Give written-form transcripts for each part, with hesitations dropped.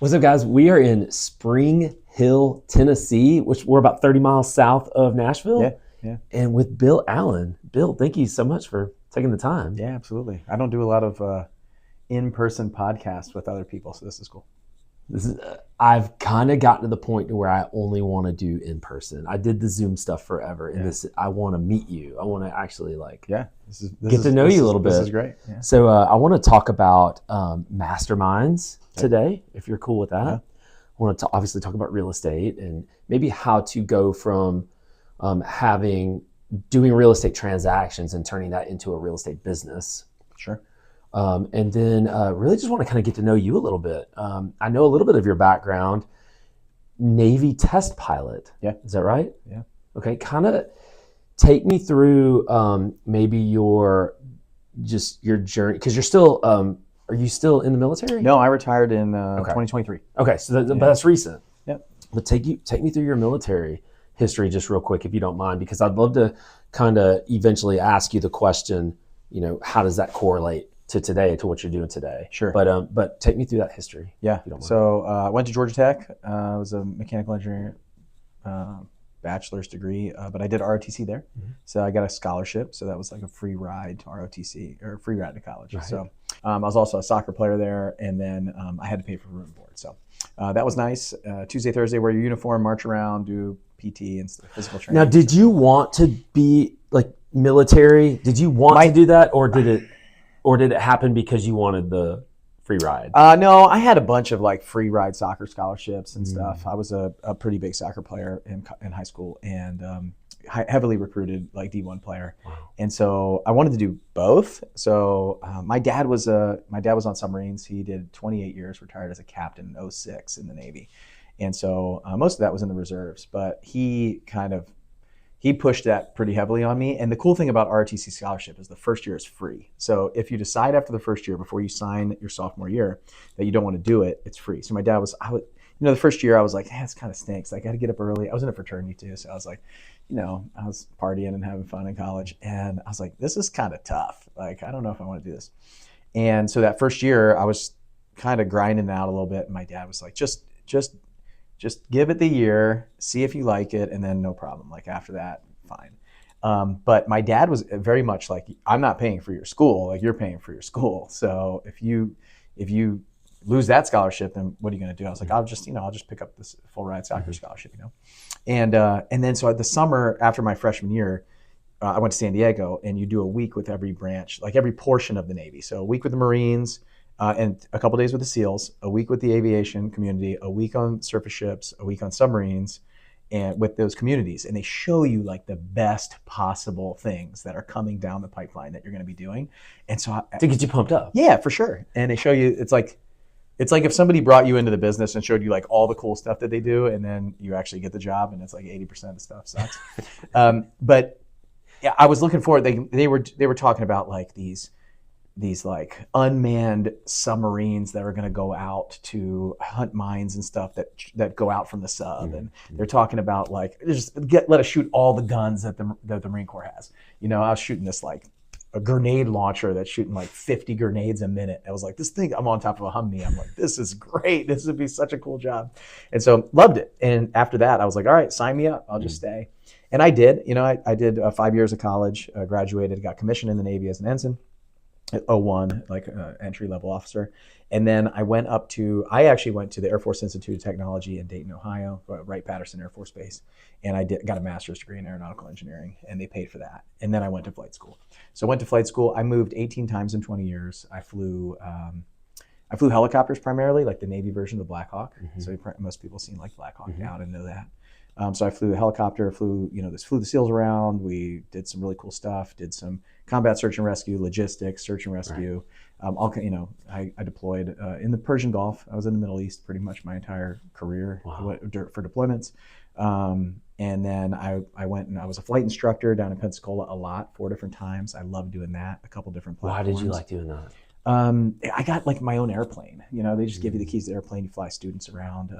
What's up, guys? We are in Spring Hill, Tennessee, which we're about 30 miles south of Nashville. Yeah. And with Bill Allen. Bill, thank you so much for taking the time. Yeah, absolutely. I don't do a lot of in-person podcasts with other people, so this is cool. I've kind of gotten to the point to where I only want to do in person. I did the Zoom stuff forever, and I want to meet you. I want to actually get to know you a little bit. This is great. Yeah. So I want to talk about masterminds today, if you're cool with that. Yeah. I want to obviously talk about real estate and maybe how to go from doing real estate transactions and turning that into a real estate business. Sure. And then really just want to kind of get to know you a little bit. I know a little bit of your background, Navy test pilot. Yeah. Is that right? Yeah. Okay. Kind of take me through maybe your journey, because you're still, are you still in the military? No, I retired in 2023. Okay. So but that's recent. Yeah. But take me through your military history just real quick, if you don't mind, because I'd love to kind of eventually ask you the question, how does that correlate to today, to what you're doing today? Sure. But take me through that history. Yeah. So I went to Georgia Tech. I was a mechanical engineer bachelor's degree, but I did ROTC there. Mm-hmm. So I got a scholarship. So that was like a free ride to ROTC, or a free ride to college. Right. So I was also a soccer player there, and then I had to pay for room and board. So that was nice. Tuesday, Thursday, wear your uniform, march around, do PT and physical training. Now, did you want to be like military? Did you want to do that, or did it happen because you wanted the free ride? No, I had a bunch of like free ride soccer scholarships and stuff. I was a pretty big soccer player in high school, and heavily recruited, like D1 player. Wow. And so I wanted to do both. So my dad was on submarines. He did 28 years, retired as a captain in 2006 in the Navy. And so most of that was in the reserves, but he pushed that pretty heavily on me. And the cool thing about ROTC scholarship is the first year is free. So if you decide after the first year, before you sign your sophomore year, that you don't want to do it, it's free. So my dad the first year I was like, this kind of stinks. I got to get up early. I was in a fraternity too. So I was like, I was partying and having fun in college. And I was like, this is kind of tough. Like, I don't know if I want to do this. And so that first year I was kind of grinding out a little bit. And my dad was like, just give it the year, see if you like it, and then no problem. Like after that, fine. But my dad was very much like, I'm not paying for your school, like you're paying for your school. So if you lose that scholarship, then what are you going to do? I was like, I'll just pick up this full ride soccer scholarship, And then so the summer after my freshman year, I went to San Diego, and you do a week with every branch, like every portion of the Navy. So a week with the Marines, and a couple days with the SEALs, a week with the aviation community, a week on surface ships, a week on submarines, and with those communities. And they show you like the best possible things that are coming down the pipeline that you're going to be doing. And so to get you pumped up. Yeah, for sure. And they show you, it's like if somebody brought you into the business and showed you like all the cool stuff that they do, and then you actually get the job and it's like 80% of the stuff sucks. But yeah, I was looking forward. They were talking about like these like unmanned submarines that are going to go out to hunt mines and stuff that go out from the sub. Mm-hmm. And they're talking about like, let us shoot all the guns that the Marine Corps has. I was shooting this like a grenade launcher that's shooting like 50 grenades a minute. I was like, this thing, I'm on top of a Humvee. I'm like, this is great. This would be such a cool job. And so loved it. And after that, I was like, all right, sign me up. I'll just stay. And I did. I did 5 years of college, graduated, got commissioned in the Navy as an ensign. At 01, like entry-level officer. And then I actually went to the Air Force Institute of Technology in Dayton, Ohio, Wright-Patterson Air Force Base. And I got a master's degree in aeronautical engineering, and they paid for that. And then I went to flight school. So I went to flight school. I moved 18 times in 20 years. I flew helicopters primarily, like the Navy version of the Black Hawk. Mm-hmm. So most people seen like Black Hawk Down and know that. So I flew a helicopter, flew the SEALs around. We did some really cool stuff, did some combat search and rescue, logistics, search and rescue. Right. I deployed in the Persian Gulf. I was in the Middle East pretty much my entire career. Wow. For deployments. And then I went and I was a flight instructor down in Pensacola a lot, 4 different times. I loved doing that, a couple different platforms. Why did you like doing that? I got like my own airplane. They just give you the keys to the airplane. You fly students around.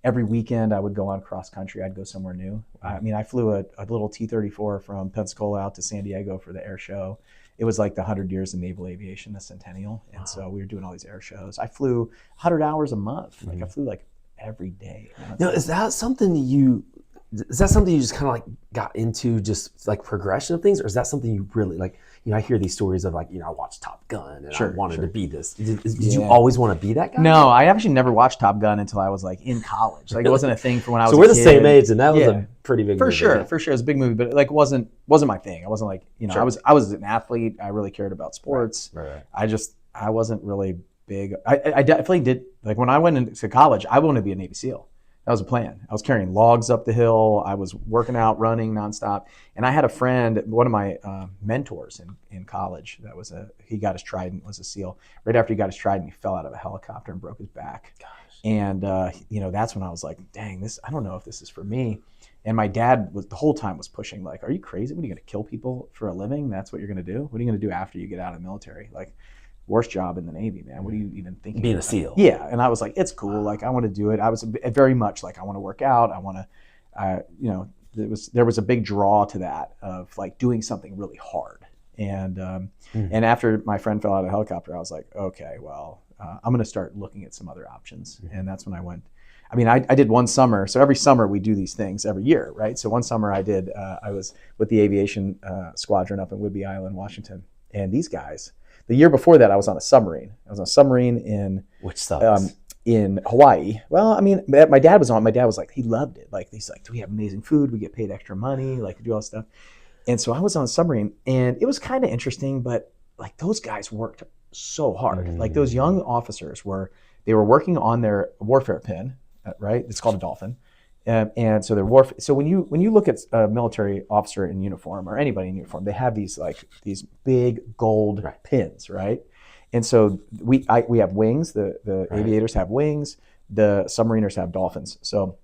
Every weekend I would go on cross country. I'd go somewhere new. I flew a little T-34 from Pensacola out to San Diego for the air show. it was like the 100 years of naval aviation, the centennial. And so we were doing all these air shows. I flew 100 hours a month. Like I flew like every day. Now, is that something that you just kind of like got into, just like progression of things, or is that something you really like? I hear these stories of like, I watched Top Gun and I wanted to be this. Did you always want to be that guy? No, I actually never watched Top Gun until I was like in college. Like it wasn't a thing for when I was so a we're kid. the same age, and that was a pretty big movie. For sure. It was a big movie, but it like wasn't my thing. I wasn't like, I was an athlete. I really cared about sports. Right. I wasn't really big. I definitely did, like when I went into college, I wanted to be a Navy SEAL. That was a plan. I was carrying logs up the hill. I was working out, running nonstop. And I had a friend, one of my mentors in college, he got his trident, was a SEAL. Right after he got his trident, he fell out of a helicopter and broke his back. Gosh. And that's when I was like, dang, I don't know if this is for me. And my dad the whole time was pushing, like, are you crazy? What are you going to kill people for a living? That's what you're going to do? What are you going to do after you get out of the military? Like, worst job in the Navy, man. What are you even thinking? Being a SEAL. Yeah. And I was like, it's cool. Like, I want to do it. I was very much like, I want to work out. I want to, there was a big draw to that of like doing something really hard. And and after my friend fell out of a helicopter, I was like, okay, well, I'm going to start looking at some other options. And that's when I went. I mean, I did one summer. So every summer we do these things every year, right? So one summer I was with the aviation squadron up in Whidbey Island, Washington. And these guys, the year before that, I was on a submarine. I was on a submarine in Hawaii. Well, I mean, my dad was on. My dad was like, he loved it. Like, he's like, we have amazing food. We get paid extra money. Like, do all this stuff. And so I was on a submarine, and it was kind of interesting. But like, those guys worked so hard. Like, those young officers were working on their warfare pin, right? It's called a dolphin. And so they're So when you look at a military officer in uniform or anybody in uniform, they have these big gold pins, right? And so we have wings. The aviators have wings. The submariners have dolphins. So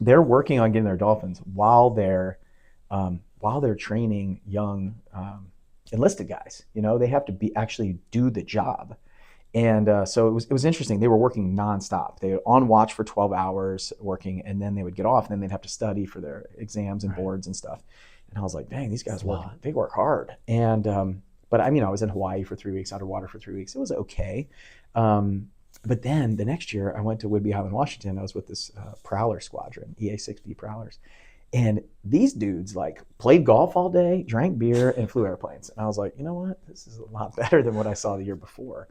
they're working on getting their dolphins while they're training young enlisted guys. They have to actually do the job. And so it was interesting. They were working nonstop. They were on watch for 12 hours working, and then they would get off, and then they'd have to study for their exams and boards and stuff. And I was like, dang, these guys they work hard. And but I was in Hawaii for 3 weeks, underwater for 3 weeks. It was okay. But then the next year, I went to Whidbey Island, Washington. I was with this Prowler squadron, EA-6B Prowlers. And these dudes like played golf all day, drank beer, and flew airplanes. And I was like, you know what? This is a lot better than what I saw the year before.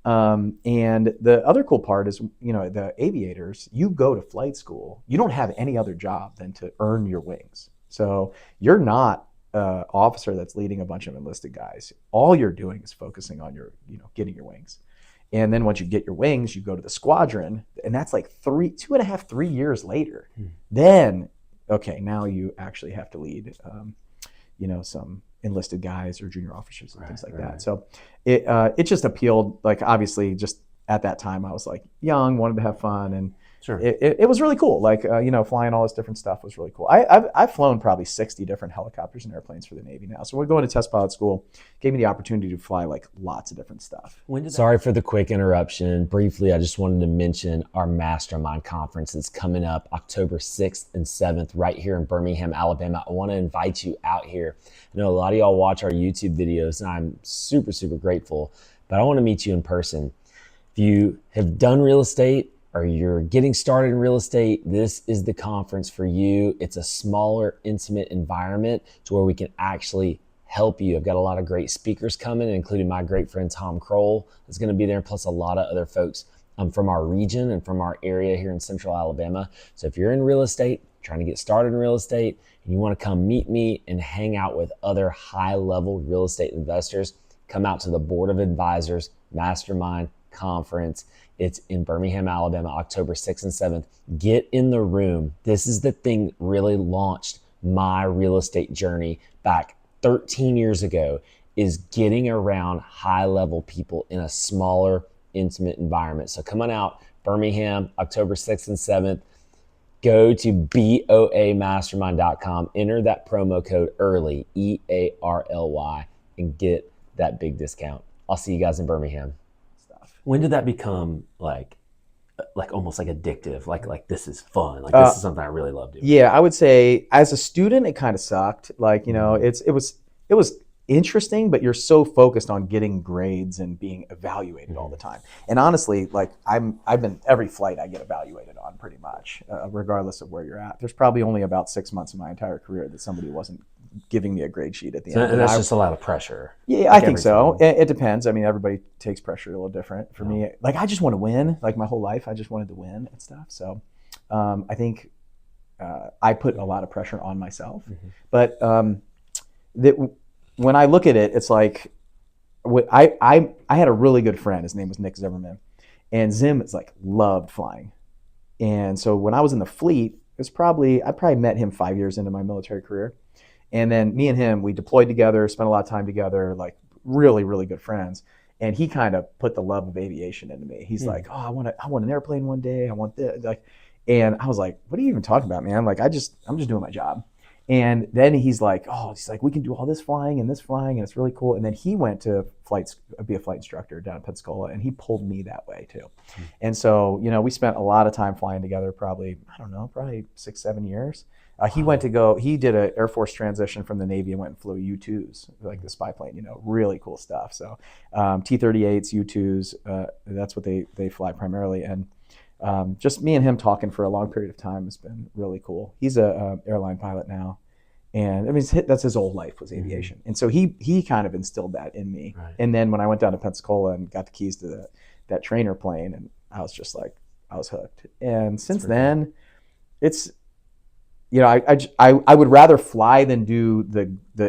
And the other cool part is, the aviators, you go to flight school, you don't have any other job than to earn your wings. So you're not an officer that's leading a bunch of enlisted guys. All you're doing is focusing on getting your wings. And then once you get your wings, you go to the squadron, and that's like 2.5, 3 years later. Then, okay, now you actually have to lead, some enlisted guys or junior officers and things like that. So it just appealed. Like, obviously, just at that time, I was like young, wanted to have fun, and it was really cool. Like, flying all this different stuff was really cool. I've flown probably 60 different helicopters and airplanes for the Navy now. So we're going to test pilot school. Gave me the opportunity to fly like lots of different stuff. Sorry for the quick interruption. Briefly, I just wanted to mention our mastermind conference that's coming up October 6th and 7th right here in Birmingham, Alabama. I want to invite you out here. I know a lot of y'all watch our YouTube videos, and I'm super, super grateful, but I want to meet you in person. If you have done real estate, or you're getting started in real estate, this is the conference for you. It's a smaller, intimate environment to where we can actually help you. I've got a lot of great speakers coming, including my great friend Tom Kroll is going to be there, plus a lot of other folks from our region and from our area here in Central Alabama. So if you're in real estate, trying to get started in real estate, and you want to come meet me and hang out with other high-level real estate investors, come out to the Board of Advisors Mastermind Conference. It's in Birmingham, Alabama, October 6th and 7th. Get in the room. This is the thing that really launched my real estate journey back 13 years ago, is getting around high-level people in a smaller, intimate environment. So come on out, Birmingham, October 6th and 7th. Go to boamastermind.com, enter that promo code EARLY, EARLY, and get that big discount. I'll see you guys in Birmingham. When did that become like almost like addictive? Like this is fun. Like this is something I really love doing. Yeah, I would say as a student, it kind of sucked. Like, it was interesting, but you're so focused on getting grades and being evaluated all the time. And honestly, like I've been every flight I get evaluated on pretty much, regardless of where you're at. There's probably only about 6 months of my entire career that somebody wasn't giving me a grade sheet at the end. And that's just a lot of pressure. Yeah, I think so. It depends. I mean, everybody takes pressure a little different. For me, like I just want to win. Like my whole life, I just wanted to win and stuff. So I think I put a lot of pressure on myself. But when I look at it, it's like I had a really good friend. His name was Nick Zimmerman, and Zim is like loved flying. And so when I was in the fleet, I probably met him 5 years into my military career. And then me and him, we deployed together, spent a lot of time together, like really, really good friends. And he kind of put the love of aviation into me. He's like, oh, I want an airplane one day. I want this. Like, and I was like, what are you even talking about, man? Like, I'm just doing my job. And then he's like, we can do all this flying, and it's really cool. And then he went to be a flight instructor down in Pensacola, and he pulled me that way too. And so, we spent a lot of time flying together, probably 6-7 years. He did an Air Force transition from the Navy and went and flew U-2s, like the spy plane, really cool stuff. So T-38s, U-2s, that's what they fly primarily. And just me and him talking for a long period of time has been really cool. He's a airline pilot now. And I mean, that's his whole life was aviation. And so he kind of instilled that in me. Right. And then when I went down to Pensacola and got the keys to that trainer plane, and I was just like, I was hooked. And since then, it's, I would rather fly than do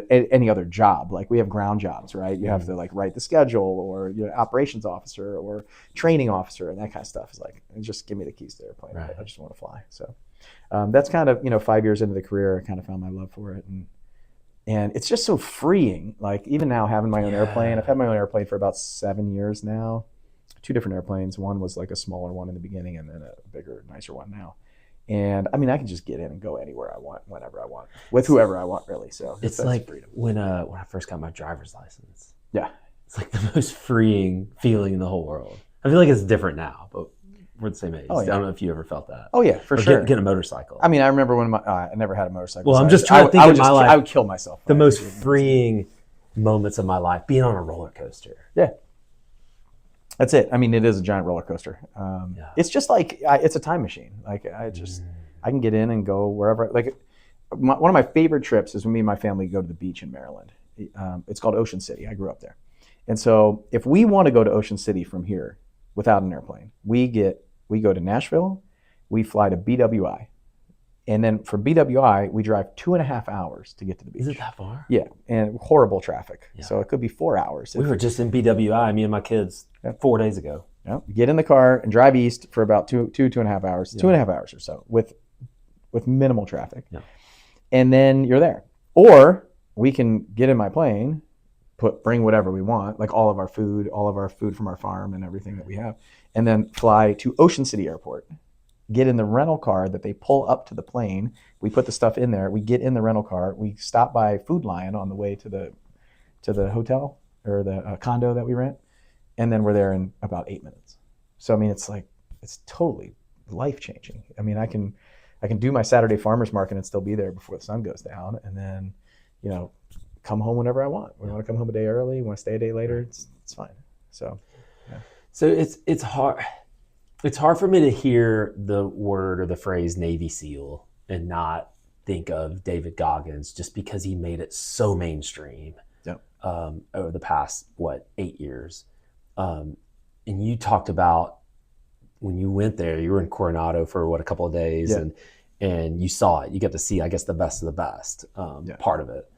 any other job. Like we have ground jobs, right? You have to like write the schedule, or operations officer or training officer, and that kind of stuff is like, just give me the keys to the airplane. Right. I just want to fly. So that's kind of 5 years into the career, I kind of found my love for it, and it's just so freeing. Like even now having my own airplane, I've had my own airplane for about 7 years now. 2 different airplanes. One was like a smaller one in the beginning, and then a bigger, nicer one now. And I mean, I can just get in and go anywhere I want, whenever I want, with whoever I want, really. So it's like freedom. When I first got my driver's license. Yeah, it's like the most freeing feeling in the whole world. I feel like it's different now, but we're the same age. Oh, yeah. I don't know if you ever felt that. Oh yeah, for sure. Get a motorcycle. I mean, I remember when I never had a motorcycle. Well, I'm just trying to think of my life. I would kill myself. The most freeing moments of my life, being on a roller coaster. Yeah. That's it. I mean, it is a giant roller coaster. It's just like, it's a time machine. Like I can get in and go wherever. Like one of my favorite trips is when me and my family go to the beach in Maryland. It's called Ocean City. I grew up there. And so if we want to go to Ocean City from here without an airplane, we go to Nashville, we fly to BWI. And then from BWI, we drive 2.5 hours to get to the beach. Is it that far? Yeah, and horrible traffic. Yeah. So it could be 4 hours. We were just in BWI, me and my kids, 4 days ago. Yeah. Get in the car and drive east for about 2.5 hours, 2.5 hours or so with minimal traffic. Yeah. And then you're there. Or we can get in my plane, bring whatever we want, like all of our food from our farm and everything that we have, and then fly to Ocean City Airport. Get in the rental car that they pull up to the plane. We put the stuff in there. We get in the rental car. We stop by Food Lion on the way to the hotel or the condo that we rent, and then we're there in about 8 minutes. So I mean, it's totally life changing. I mean, I can do my Saturday farmers market and still be there before the sun goes down, and then come home whenever I want. We want to come home a day early. Want to stay a day later. It's fine. So yeah. So it's hard. It's hard for me to hear the word or the phrase Navy SEAL and not think of David Goggins, just because he made it so mainstream over the past, 8 years. And you talked about when you went there, you were in Coronado for a couple of days, and you saw it. You got to see, I guess, the best of the best part of it.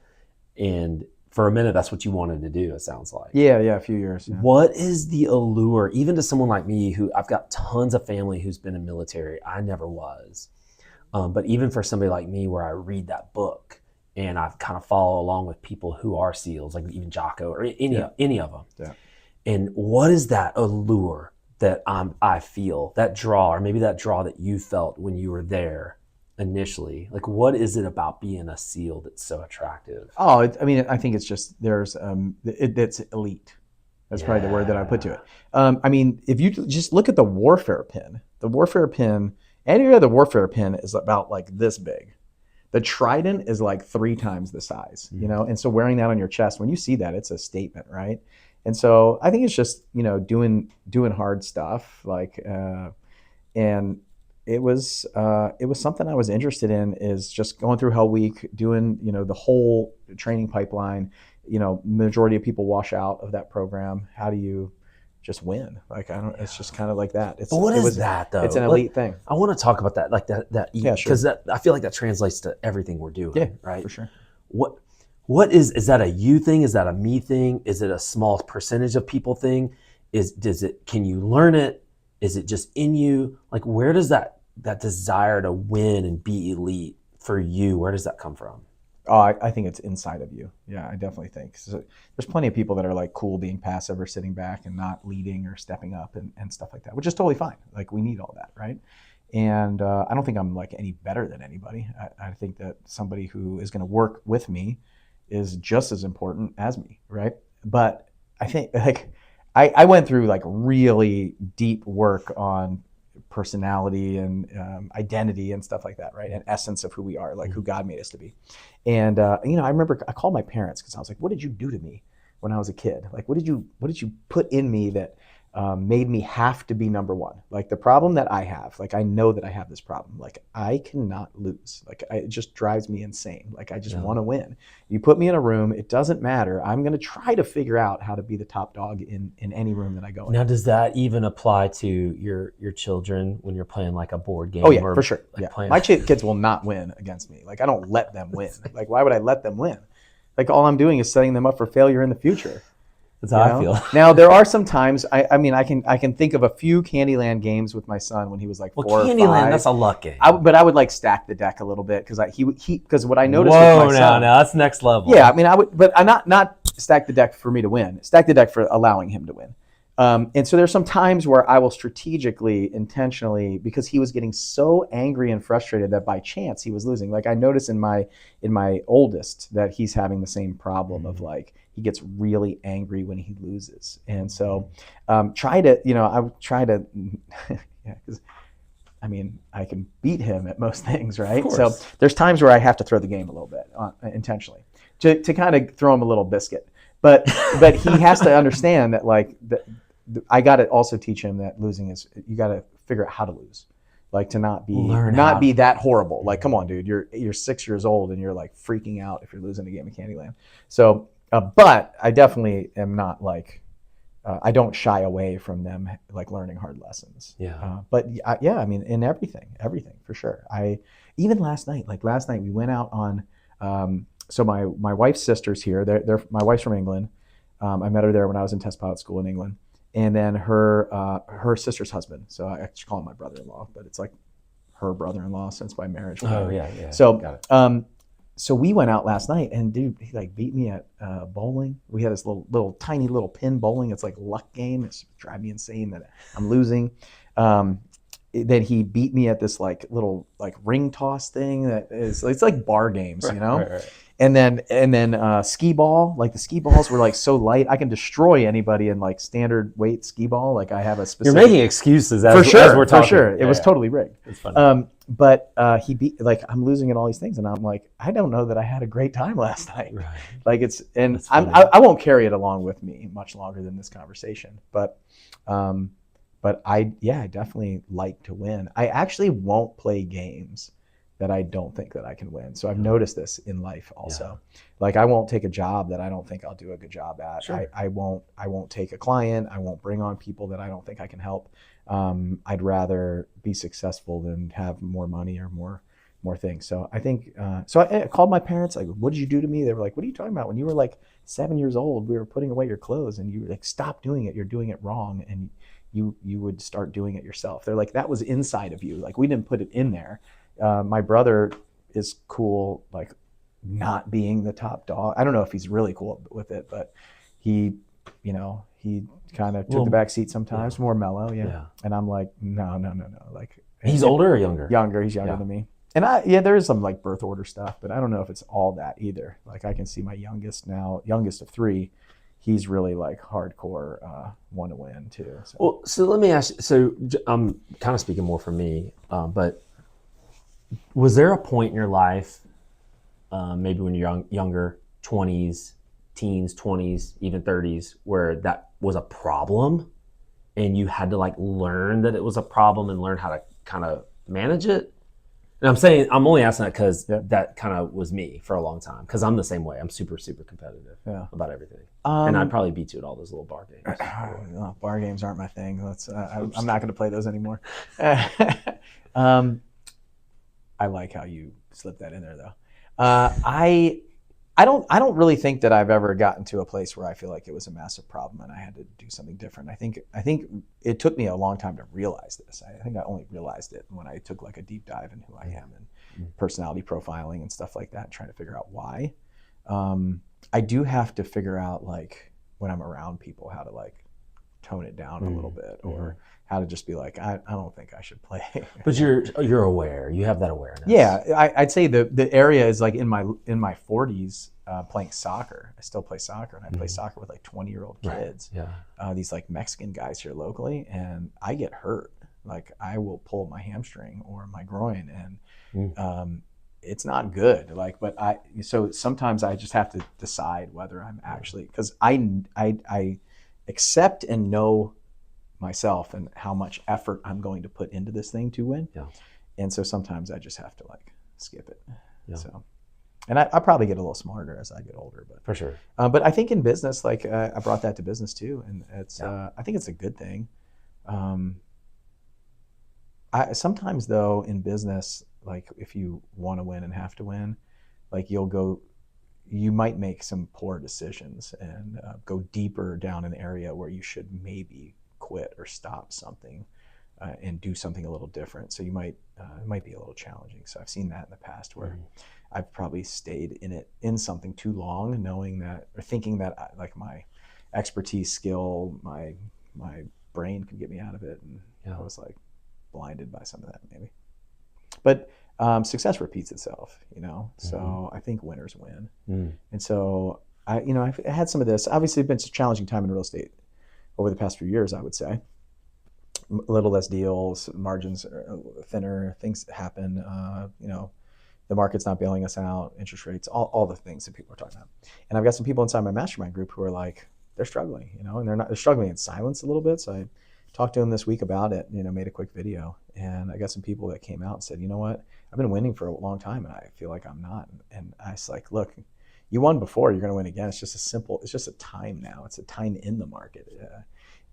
And for a minute, that's what you wanted to do, it sounds like. Yeah, a few years. Yeah. What is the allure, even to someone like me, who I've got tons of family who's been in military? I never was. But even for somebody like me, where I read that book and I kind of follow along with people who are SEALs, like even Jocko or any of them. Yeah. And what is that allure that I feel, that draw, or maybe that draw that you felt when you were there initially? Like, what is it about being a SEAL that's so attractive? I think it's just it's elite. That's probably the word that I put to it. I mean, if you just look at the warfare pin, any other warfare pin is about like this big. The trident is like 3 times the size, you know? And so wearing that on your chest, when you see that, it's a statement, right? And so I think it's just, doing hard stuff, and it was something I was interested in, is just going through Hell Week, doing, the whole training pipeline. Majority of people wash out of that program. How do you just win? Like, I don't, it's just kind of like that. But what is that though? It's an elite thing. I want to talk about that, like that, Yeah, sure. because I feel like that translates to everything we're doing. Yeah, right. For sure. What is that a you thing? Is that a me thing? Is it a small percentage of people thing? Can you learn it? Is it just in you? Like, where does that desire to win and be elite for you, where does that come from? Oh, I think it's inside of you. Yeah, I definitely think. So there's plenty of people that are like cool being passive or sitting back and not leading or stepping up and stuff like that, which is totally fine. Like, we need all that, right? And I don't think I'm like any better than anybody. I think that somebody who is going to work with me is just as important as me, right? But I think like I went through like really deep work on personality and identity and stuff like that, right? And essence of who we are, like who God made us to be. And I remember I called my parents because I was like, "What did you do to me when I was a kid? Like, what did you put in me that made me have to be number one? Like, the problem that I have, like, I know that I have this problem. Like, I cannot lose. Like, it just drives me insane. Like, I just want to win. You put me in a room, it doesn't matter. I'm going to try to figure out how to be the top dog in any room that I go in." Now, does that even apply to your children when you're playing like a board game? Oh yeah, for sure. Like yeah. My kids will not win against me. Like, I don't let them win. Like, why would I let them win? Like, all I'm doing is setting them up for failure in the future. That's how I feel. Now, there are some times, I can think of a few Candyland games with my son when he was like 4 or 5. Candyland, that's a luck game. But I would like stack the deck a little bit because because what I noticed Whoa, with my son. now that's next level. Yeah, I would, but I not stack the deck for me to win. Stack the deck for allowing him to win. And so there's some times where I will strategically, intentionally, because he was getting so angry and frustrated that by chance he was losing. Like, I notice in my oldest that he's having the same problem of like, he gets really angry when he loses. And so I would try to, yeah, because I can beat him at most things, right? So there's times where I have to throw the game a little bit intentionally to kind of throw him a little biscuit. But he has to understand that, like, I got to also teach him that losing is, you got to figure out how to lose, like, to not be that horrible. Like, come on, dude, you're 6 years old and you're like freaking out if you're losing a game of Candyland. So, but I definitely am not like, I don't shy away from them like learning hard lessons. Yeah. But yeah, in everything for sure. Even last night we went out on. So my wife's sister's here. My wife's from England. I met her there when I was in test pilot school in England. And then her sister's husband. So I actually call him my brother-in-law, but it's like her brother-in-law since by marriage. Oh yeah. So got it. So we went out last night, and dude, he like beat me at bowling. We had this little tiny little pin bowling. It's like a luck game. It's driving me insane that I'm losing. Then he beat me at this like little like ring toss thing it's like bar games, Right. And then skee ball. Like, the skee balls were like so light, I can destroy anybody in like standard weight skee ball. Like, I have a specific. You're making excuses as we're talking. For sure. It was totally rigged. It's funny. But he beat, like, I'm losing at all these things, and I'm like, I don't know that I had a great time last night. Right. Like, I won't carry it along with me much longer than this conversation. But I definitely like to win. I actually won't play games that I don't think that I can win. So I've noticed this in life also. Yeah. Like, I won't take a job that I don't think I'll do a good job at. Sure. I won't take a client. I won't bring on people that I don't think I can help. I'd rather be successful than have more money or more things. So I think, so I called my parents, like, what did you do to me? They were like, what are you talking about? When you were like 7 years old, we were putting away your clothes, and you were like, stop doing it. You're doing it wrong. And you would start doing it yourself. They're like, that was inside of you. Like, we didn't put it in there. My brother is cool, like, not being the top dog. I don't know if he's really cool with it, but he kind of took the back seat sometimes, more mellow. Yeah. And I'm like, no. Like, he's older or younger? Younger. He's younger than me. And there is some like birth order stuff, but I don't know if it's all that either. Like, I can see my youngest of 3, he's really like hardcore want to win too. So. Well, so let me ask you, so I'm kind of speaking more for me, but was there a point in your life maybe when you're younger, 20s, teens, 20s, even 30s, where that was a problem and you had to like learn that it was a problem and learn how to kind of manage it? And I'm only asking that because that kind of was me for a long time, because I'm the same way. I'm super, super competitive about everything. And I'd probably beat you at all those little bar games. Bar games aren't my thing. I'm not going to play those anymore. I like how you slipped that in there, though. I don't really think that I've ever gotten to a place where I feel like it was a massive problem and I had to do something different. I think it took me a long time to realize this. I think I only realized it when I took like a deep dive in who I am and personality profiling and stuff like that, trying to figure out why. I do have to figure out, like, when I'm around people, how to like tone it down a little bit, or how to just be like, I don't think I should play. But you're aware. You have that awareness. Yeah, I'd say the area is like in my 40s, playing soccer. I still play soccer, and I play soccer with like 20-year-old kids. Right. Yeah. These like Mexican guys here locally, and I get hurt. Like, I will pull my hamstring or my groin, and it's not good. Like, so sometimes I just have to decide whether I'm actually, because I accept and know myself and how much effort I'm going to put into this thing to win. Yeah. And so sometimes I just have to like skip it. Yeah. So, and I probably get a little smarter as I get older, but for sure. But I think in business, like I brought that to business too, and it's I think it's a good thing. Sometimes though in business, like if you want to win and have to win, like you might make some poor decisions and go deeper down an area where you should maybe quit or stop something and do something a little different. So it might be a little challenging. So I've seen that in the past where I've probably stayed in something too long, knowing that, or thinking that like my expertise, skill, my brain could get me out of it, and I was like blinded by some of that maybe. But success repeats itself, So I think winners win. And so I've had some of this. Obviously, it's been a challenging time in real estate over the past few years, I would say. A little less deals, margins are thinner, things happen, the market's not bailing us out, interest rates, all the things that people are talking about. And I've got some people inside my mastermind group who are like, they're struggling, and they're struggling in silence a little bit. So I talked to them this week about it, made a quick video. And I got some people that came out and said, you know what, I've been winning for a long time and I feel like I'm not. And I was like, look, you won before, you're going to win again. It's just a time now. It's a time in the market.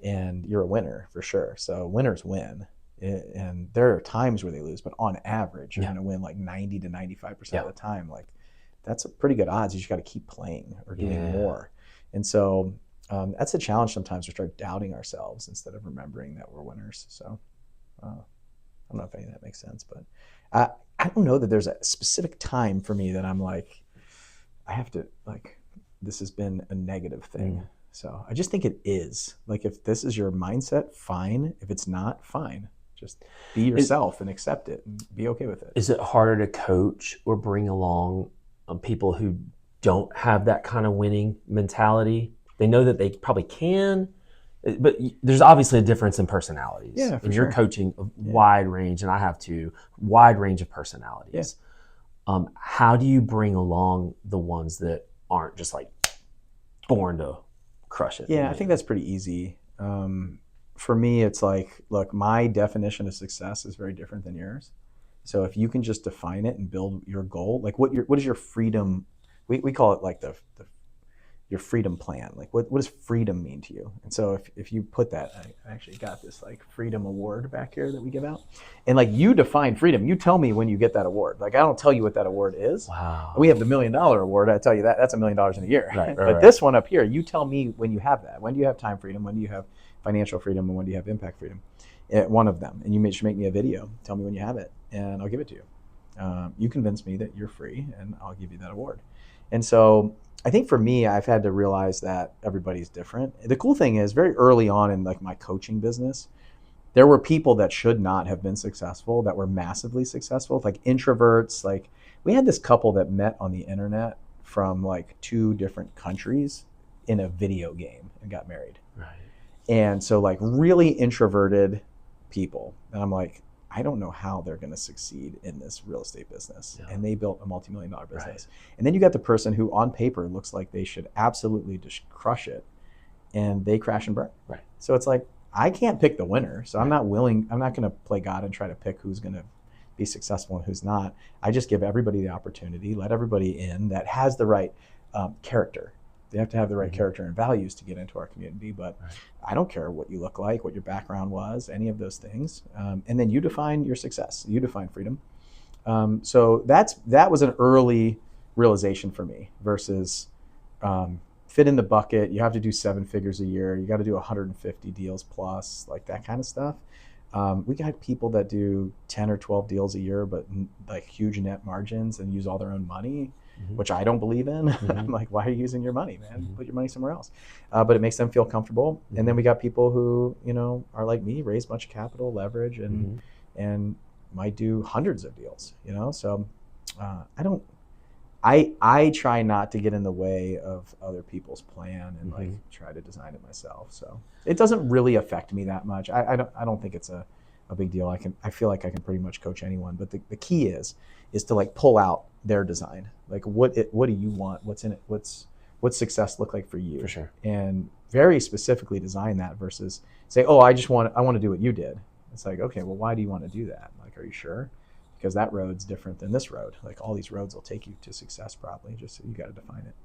And you're a winner for sure. So winners win. And there are times where they lose, but on average, you're going to win like 90 to 95% of the time. Like, that's a pretty good odds. You just got to keep playing or doing more. And so that's a challenge sometimes. We start doubting ourselves instead of remembering that we're winners. So I don't know if any of that makes sense, but I don't know that there's a specific time for me that I'm like, I have to, like, this has been a negative thing. So I just think it is. Like, if this is your mindset, fine. If it's not, fine. Just be yourself and accept it and be okay with it. Is it harder to coach or bring along people who don't have that kind of winning mentality? They know that they probably can, but there's obviously a difference in personalities. Yeah, for and sure. You're coaching a wide range, and I have too, wide range of personalities. Yeah. How do you bring along the ones that aren't just like born to crush it? Yeah, I think that's pretty easy. For me, it's like, look, my definition of success is very different than yours. So if you can just define it and build your goal, like what is your freedom? We call it like your freedom plan. Like what does freedom mean to you? And so if you put that, I actually got this like freedom award back here that we give out. And like, you define freedom. You tell me when you get that award. Like, I don't tell you what that award is. Wow. We have the $1 million award. I tell you that's $1 million in a year. But this one up here, you tell me when you have that. When do you have time freedom? When do you have financial freedom? And when do you have impact freedom? One of them. And you should make me a video. Tell me when you have it, and I'll give it to you. You convince me that you're free, and I'll give you that award. And so I think for me, I've had to realize that everybody's different. The cool thing is, very early on in like my coaching business, there were people that should not have been successful that were massively successful, like introverts. Like, we had this couple that met on the internet from like 2 different countries in a video game and got married. Right. And so like really introverted people. And I'm like, I don't know how they're going to succeed in this real estate business. Yeah. And they built a multi-million-dollar business. Right. And then you got the person who on paper looks like they should absolutely just crush it, and they crash and burn. Right. So it's like, I can't pick the winner. So I'm Right. I'm not going to play God and try to pick who's going to be successful and who's not. I just give everybody the opportunity, let everybody in that has the right character. They have to have the right character and values to get into our community, but I don't care what you look like, what your background was, any of those things. And then you define your success. You define freedom. So that was an early realization for me versus fit in the bucket. You have to do 7 figures a year. You got to do 150 deals plus, like that kind of stuff. We got people that do 10 or 12 deals a year, but like huge net margins and use all their own money, which I don't believe in. I'm like, why are you using your money, man? Put your money somewhere else. But it makes them feel comfortable. And then we got people who, are like me, raise a bunch of capital, leverage, and might do hundreds of deals, So I try not to get in the way of other people's plan and like try to design it myself. So it doesn't really affect me that much. I don't think it's a big deal. I feel like I can pretty much coach anyone, but the key is to like pull out their design. Like what do you want? What's in it? What's success look like for you? For sure. And very specifically design that versus say, oh, I want to do what you did. It's like, okay, well, why do you want to do that? Like, are you sure? Because that road's different than this road. Like all these roads will take you to success probably, just so you got to define it.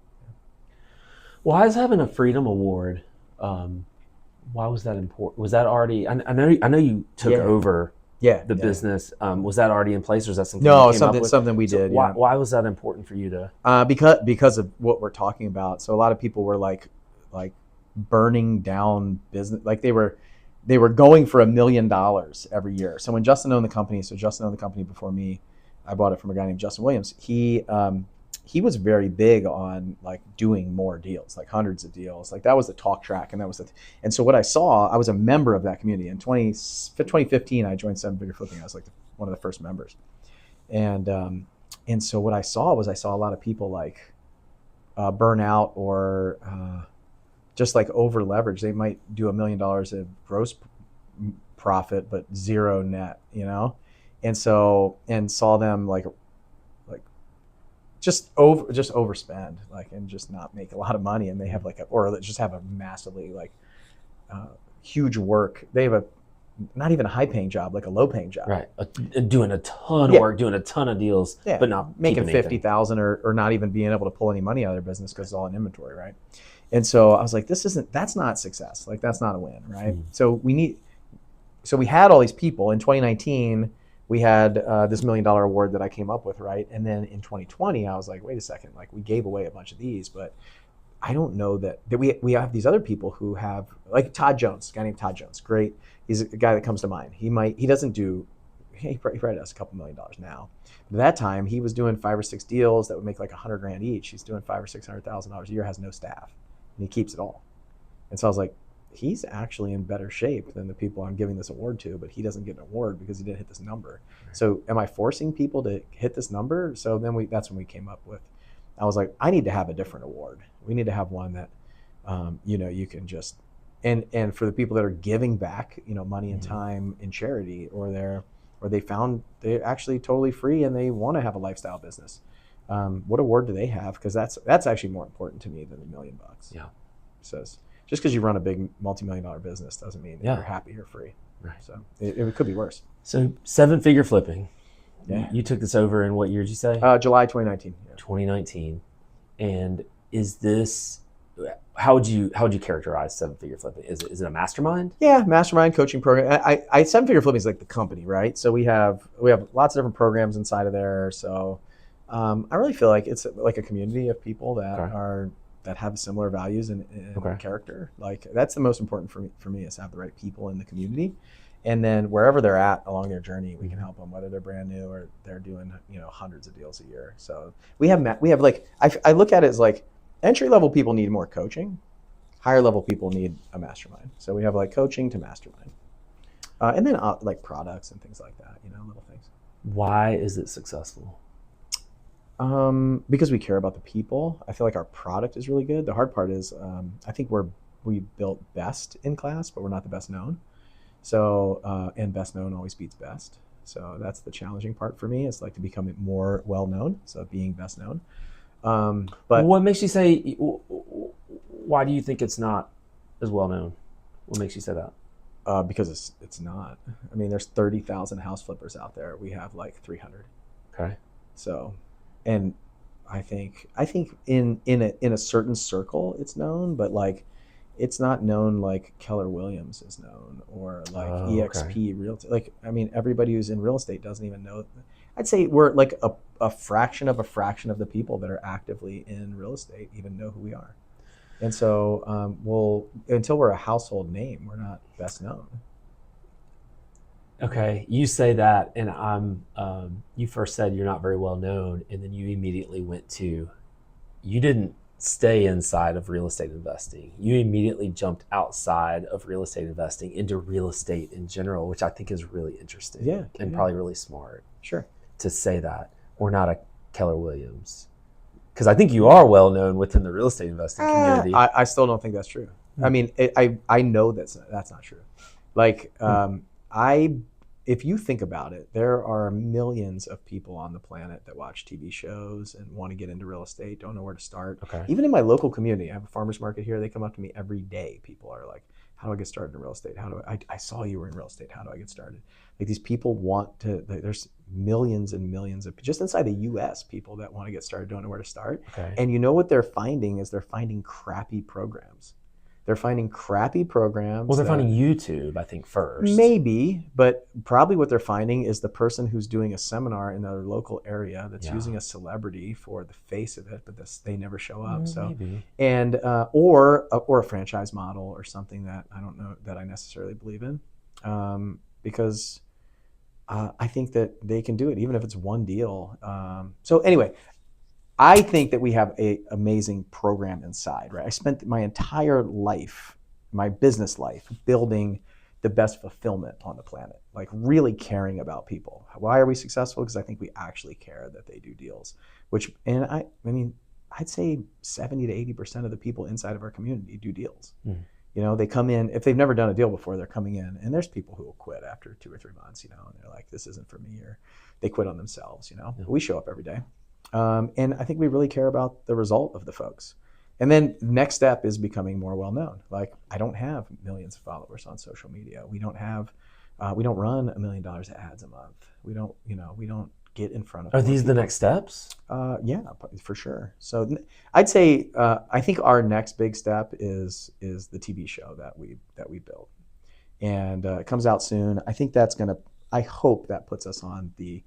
Why is having a Freedom Award, why was that important? Was that already, I know you took over the business. Was that already in place, or is that something you came up with? Something we did. Why was that important for you to? Because of what we're talking about. So a lot of people were like burning down business. Like they were going for $1 million every year. So when Justin owned the company, before me, I bought it from a guy named Justin Williams. He was very big on like doing more deals, like hundreds of deals. Like that was the talk track, and so what I saw, I was a member of that community. In 2015, I joined 7-Figure Flipping. I was like one of the first members, and so what I saw a lot of people like burn out or just like over leverage. They might do $1 million of gross profit, but 0 net, and saw them like just overspend, like, and just not make a lot of money. And they have or just have a massively like huge work. They have not even a high paying job, like a low paying job. Right. Doing a ton of work, doing a ton of deals, but not making 50,000 or not even being able to pull any money out of their business because it's all in inventory. Right. And so I was like, that's not success. Like that's not a win. Right. So we had all these people in 2019. We had this $1 million award that I came up with, right? And then in 2020, I was like, wait a second, like we gave away a bunch of these, but I don't know that we have these other people who have, like Todd Jones, a guy named Todd Jones, great. He's a guy that comes to mind. He probably does a couple $1 million now. But at that time, he was doing 5 or 6 deals that would make like $100,000 each. He's doing $500,000 or $600,000 a year, has no staff, and he keeps it all. And so I was like, he's actually in better shape than the people I'm giving this award to, but he doesn't get an award because he didn't hit this number. Right. So am I forcing people to hit this number? So then that's when we came up with, I was like, I need to have a different award. We need to have one that, you can just, and for the people that are giving back, money and time in charity, or they're actually totally free and they want to have a lifestyle business. What award do they have? Because that's actually more important to me than $1 million. Yeah. So just because you run a big multi-million-dollar business doesn't mean that you're happy or free. Right. So it could be worse. So 7-Figure Flipping. Yeah. You took this over in what year did you say? July 2019. Yeah. 2019. And is this, how would you characterize 7-Figure Flipping? Is it a mastermind? Yeah, mastermind coaching program. I 7-Figure Flipping is like the company, right? So we have lots of different programs inside of there. So I really feel like it's like a community of people that have similar values and character. Like that's the most important for me is to have the right people in the community. And then wherever they're at along their journey, we can help them, whether they're brand new or they're doing, hundreds of deals a year. So we have like, I look at it as like entry level people need more coaching. Higher level people need a mastermind. So we have like coaching to mastermind. And then like products and things like that, little things. Why is it successful? Because we care about the people. I feel like our product is really good. The hard part is, I think we built best in class, but we're not the best known. So, and best known always beats best. So that's the challenging part for me. It's like to become more well known. So being best known. But what makes you say? Why do you think it's not as well known? What makes you say that? because it's not. I mean, there's 30,000 house flippers out there. We have like 300. Okay. So, and I think in a certain circle it's known, but like it's not known like Keller Williams is known or like Okay. EXP Realty. Like I mean, everybody who's in real estate doesn't even know. I'd say we're like a fraction of the people that are actively in real estate even know who we are. And so we'll until we're a household name, we're not best known. Okay, you say that, and you first said you're not very well known, and then you immediately went to, you didn't stay inside of real estate investing. You immediately jumped outside of real estate investing into real estate in general, which I think is really interesting Yeah, and yeah. probably really smart Sure. to say that. We're not a Keller Williams. Because I think you are well known within the real estate investing community. I still don't think that's true. I mean, I know that's not true. Like I, if you think about it, there are millions of people on the planet that watch TV shows and want to get into real estate, don't know where to start. Okay. Even in my local community, I have a farmer's market here. They come up to me every day. People are like, how do I get started in real estate? How do I saw you were in real estate. How do I get started? Like these people want to, there's millions and millions of, just inside the US, people that want to get started, don't know where to start. Okay. And you know what they're finding is they're finding crappy programs. They're finding crappy programs. Well, they're finding YouTube, I think, first. Maybe, but probably what they're finding is the person who's doing a seminar in their local area that's using a celebrity for the face of it, but they never show up. So, Maybe. and or a franchise model or something that I don't know that I necessarily believe in, because I think that they can do it even if it's one deal. So anyway. I think that we have an amazing program inside, right? I spent my entire life, my business life, building the best fulfillment on the planet, like really caring about people. Why are we successful? Because I think we actually care that they do deals, and I mean, I'd say 70 to 80% of the people inside of our community do deals. You know, they come in, if they've never done a deal before, they're coming in, and there's people who will quit after 2 or 3 months, you know, and they're like, this isn't for me, or they quit on themselves, you know. We show up every day. And I think we really care about the result of the folks. And then next step is becoming more well known. Like I don't have millions of followers on social media. We don't run $1 million of ads a month. We don't get in front of. Are these the next steps? Yeah, for sure. So I'd say I think our next big step is the TV show that we built, and it comes out soon. I think I hope that puts us on the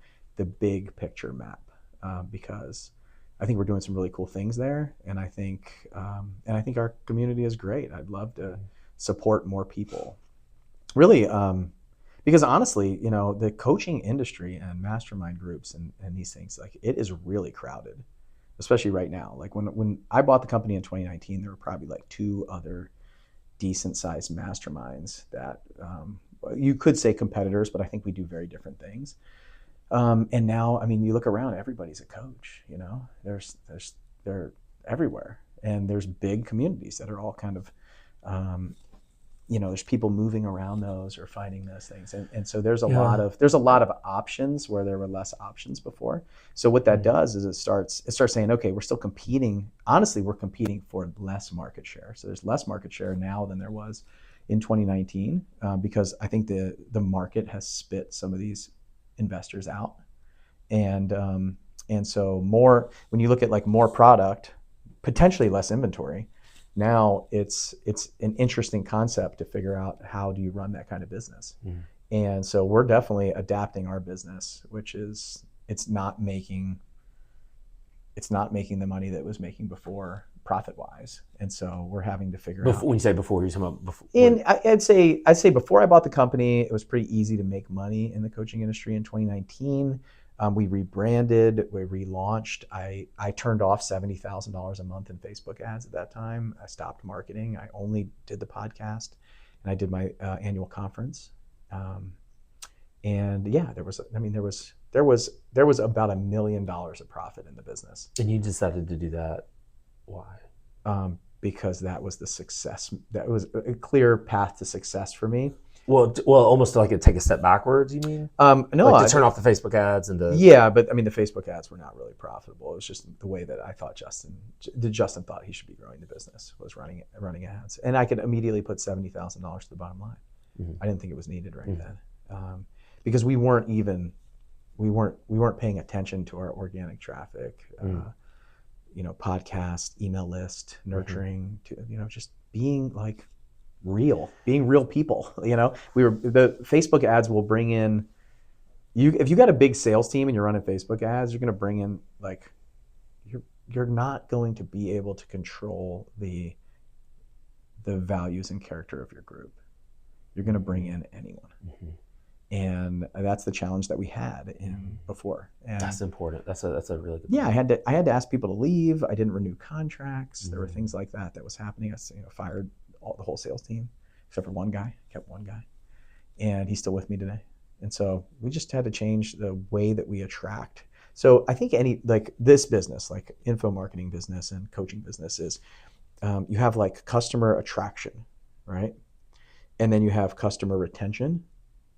big picture map. Because I think we're doing some really cool things there, and I think our community is great. I'd love to support more people, really, because honestly, you know, the coaching industry and mastermind groups and these things, like it is really crowded, especially right now. Like when I bought the company in 2019, there were probably like 2 other decent sized masterminds that you could say competitors, but I think we do very different things. And now, I mean, you look around, everybody's a coach, you know, they're everywhere, and there's big communities that are all kind of, you know, there's people moving around those or finding those things. And so there's a lot of options where there were less options before. So what that does is it starts saying, okay, we're still competing. Honestly, we're competing for less market share. So there's less market share now than there was in 2019, because I think the market has spit some of these investors out, and so more, when you look at like more product, potentially less inventory, now it's an interesting concept to figure out how do you run that kind of business. And so we're definitely adapting our business, which is it's not making the money that it was making before, profit wise, and so we're having to figure out. When you say before, you're talking about before. And I'd say before I bought the company, it was pretty easy to make money in the coaching industry. In 2019, we rebranded, we relaunched. I turned off $70,000 a month in Facebook ads at that time. I stopped marketing. I only did the podcast, and I did my annual conference. And yeah, there was about $1 million of profit in the business. And you decided to do that. Why? Because that was the success. That was a clear path to success for me. Almost like it take a step backwards. You mean? No, Like to turn off the Facebook ads and to yeah, but I mean the Facebook ads were not really profitable. It was just the way that I thought Justin thought he should be growing the business was running ads, and I could immediately put $70,000 to the bottom line. I didn't think it was needed right then, because we weren't paying attention to our organic traffic, podcast, email list, nurturing, to just being like being real people. The Facebook ads will bring in if you got a big sales team and you're running Facebook ads, you're going to bring in like you're not going to be able to control the values and character of your group. You're going to bring in anyone. And that's the challenge that we had before. And that's important. That's a really good. Yeah, I had to ask people to leave. I didn't renew contracts. There were things like that was happening. I fired the whole sales team except for one guy. Kept one guy, and he's still with me today. And so we just had to change the way that we attract. So I think this business, like info marketing business and coaching business, is you have like customer attraction, right? And then you have customer retention,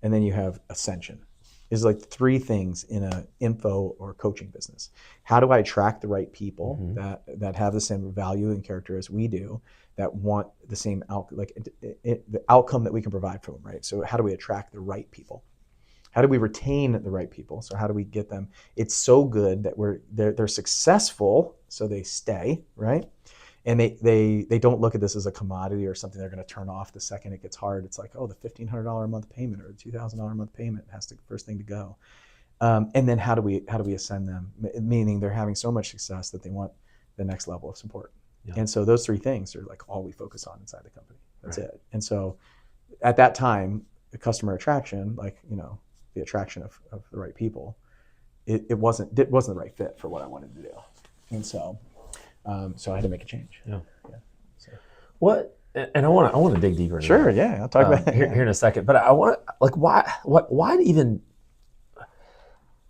and then you have ascension. Is like three things in a info or coaching business. How do I attract the right people that have the same value and character as we do, that want the same the outcome that we can provide for them, right? So how do we attract the right people? How do we retain the right people? So how do we get them? It's so good that they're successful, so they stay, right? And they don't look at this as a commodity or something they're going to turn off the second it gets hard. It's like, the $1,500 a month payment or the $2,000 a month payment has to first thing to go. And then how do we ascend them? Meaning they're having so much success that they want the next level of support. Yeah. And so those three things are like all we focus on inside the company. That's it. And so at that time, the customer attraction, the attraction of the right people, it wasn't the right fit for what I wanted to do. And so I had to make a change. Yeah. So. What? And I want to dig deeper into Sure. that. Yeah. I'll talk about that here in a second. But I want why even?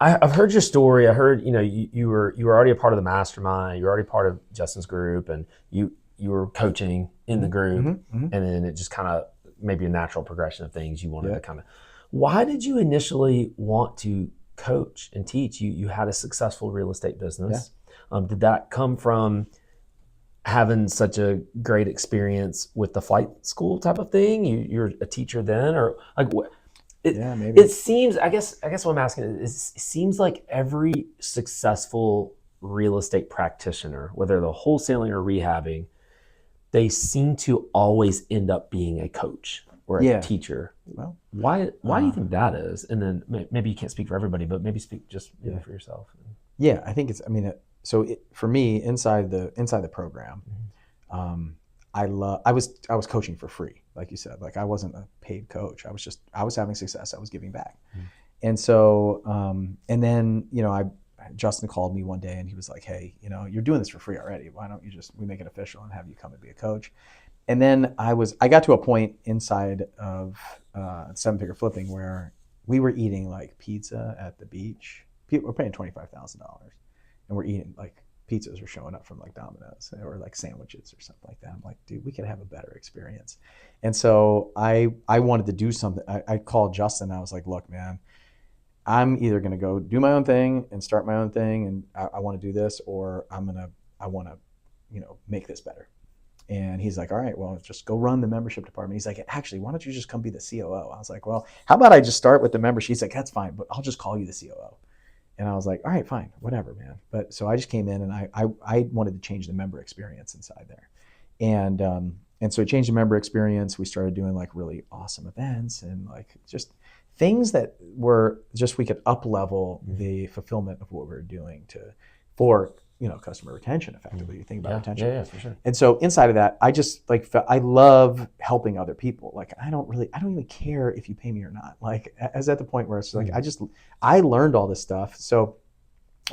I've heard your story. I heard you were already a part of the mastermind. You were already part of Justin's group, and you were coaching in the group, and then it just kind of maybe a natural progression of things. You wanted to kind of. Why did you initially want to coach and teach? You had a successful real estate business. Yeah. Did that come from having such a great experience with the flight school type of thing? You're a teacher then, or like what? Maybe. It seems. I guess what I'm asking is, it seems like every successful real estate practitioner, whether they're wholesaling or rehabbing, they seem to always end up being a coach or a teacher. Well, why do you think that is? And then maybe you can't speak for everybody, but maybe speak just for yourself. Yeah, I think it's. I mean, for me inside the program, I was coaching for free, like you said. Like I wasn't a paid coach. I was having success. I was giving back, and so and then Justin called me one day and he was like, "Hey, you're doing this for free already. Why don't we make it official and have you come and be a coach?" And then I got to a point inside of 7-figure flipping where we were eating like pizza at the beach. People were paying $25,000, and we're eating like pizzas are showing up from like Domino's or like sandwiches or something like that. I'm like, dude, we could have a better experience. And so I wanted to do something. I called Justin. I was like, look, man, I'm either going to go do my own thing and start my own thing, and I want to do this, or I want to, make this better. And he's like, all right, well, just go run the membership department. He's like, actually, why don't you just come be the COO? I was like, well, how about I just start with the membership? He's like, that's fine, but I'll just call you the COO. And I was like, all right, fine, whatever, man. But so I just came in and I wanted to change the member experience inside there. And so I changed the member experience. We started doing like really awesome events and like just things that were just, we could up level the fulfillment of what we were doing for customer retention effectively. You think about retention. Yeah, for sure. And so inside of that, I just like, I love helping other people. Like, I don't even care if you pay me or not. Like, I was at the point where it's like, I learned all this stuff. So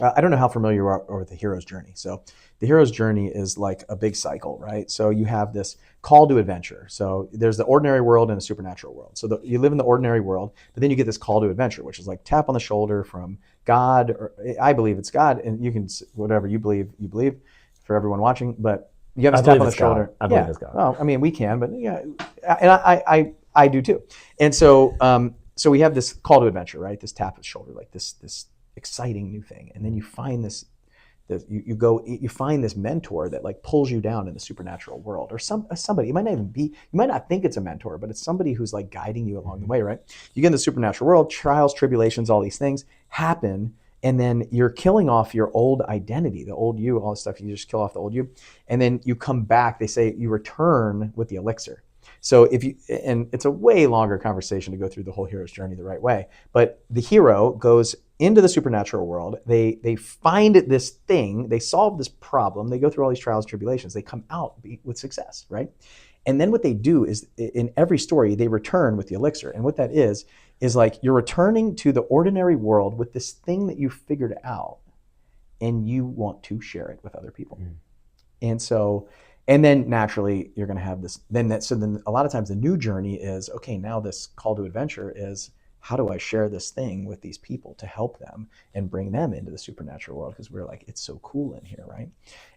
I don't know how familiar you are with the hero's journey. So the hero's journey is like a big cycle, right? So you have this call to adventure. So there's the ordinary world and a supernatural world. So you live in the ordinary world, but then you get this call to adventure, which is like tap on the shoulder from God, or I believe it's God, and you can, whatever you believe for everyone watching, but you have this tap on the shoulder. I believe it's God. Well, I mean, we can, but yeah. And I do too. And so we have this call to adventure, right? This tap of the shoulder, like this exciting new thing, and then you find you find this mentor that like pulls you down in the supernatural world, or somebody. It might not even be. You might not think it's a mentor, but it's somebody who's like guiding you along the way, right? You get in the supernatural world, trials, tribulations, all these things happen, and then you're killing off your old identity, the old you, all this stuff. You just kill off the old you, and then you come back. They say you return with the elixir. So and it's a way longer conversation to go through the whole hero's journey the right way, but the hero goes into the supernatural world. They find this thing, they solve this problem, they go through all these trials, tribulations, they come out with success, right? And then what they do is, in every story, they return with the elixir. And what that is like you're returning to the ordinary world with this thing that you figured out, and you want to share it with other people. And then naturally you're going to have this, then a lot of times the new journey is, okay, now this call to adventure is, how do I share this thing with these people to help them and bring them into the supernatural world? Because we're like, it's so cool in here, right?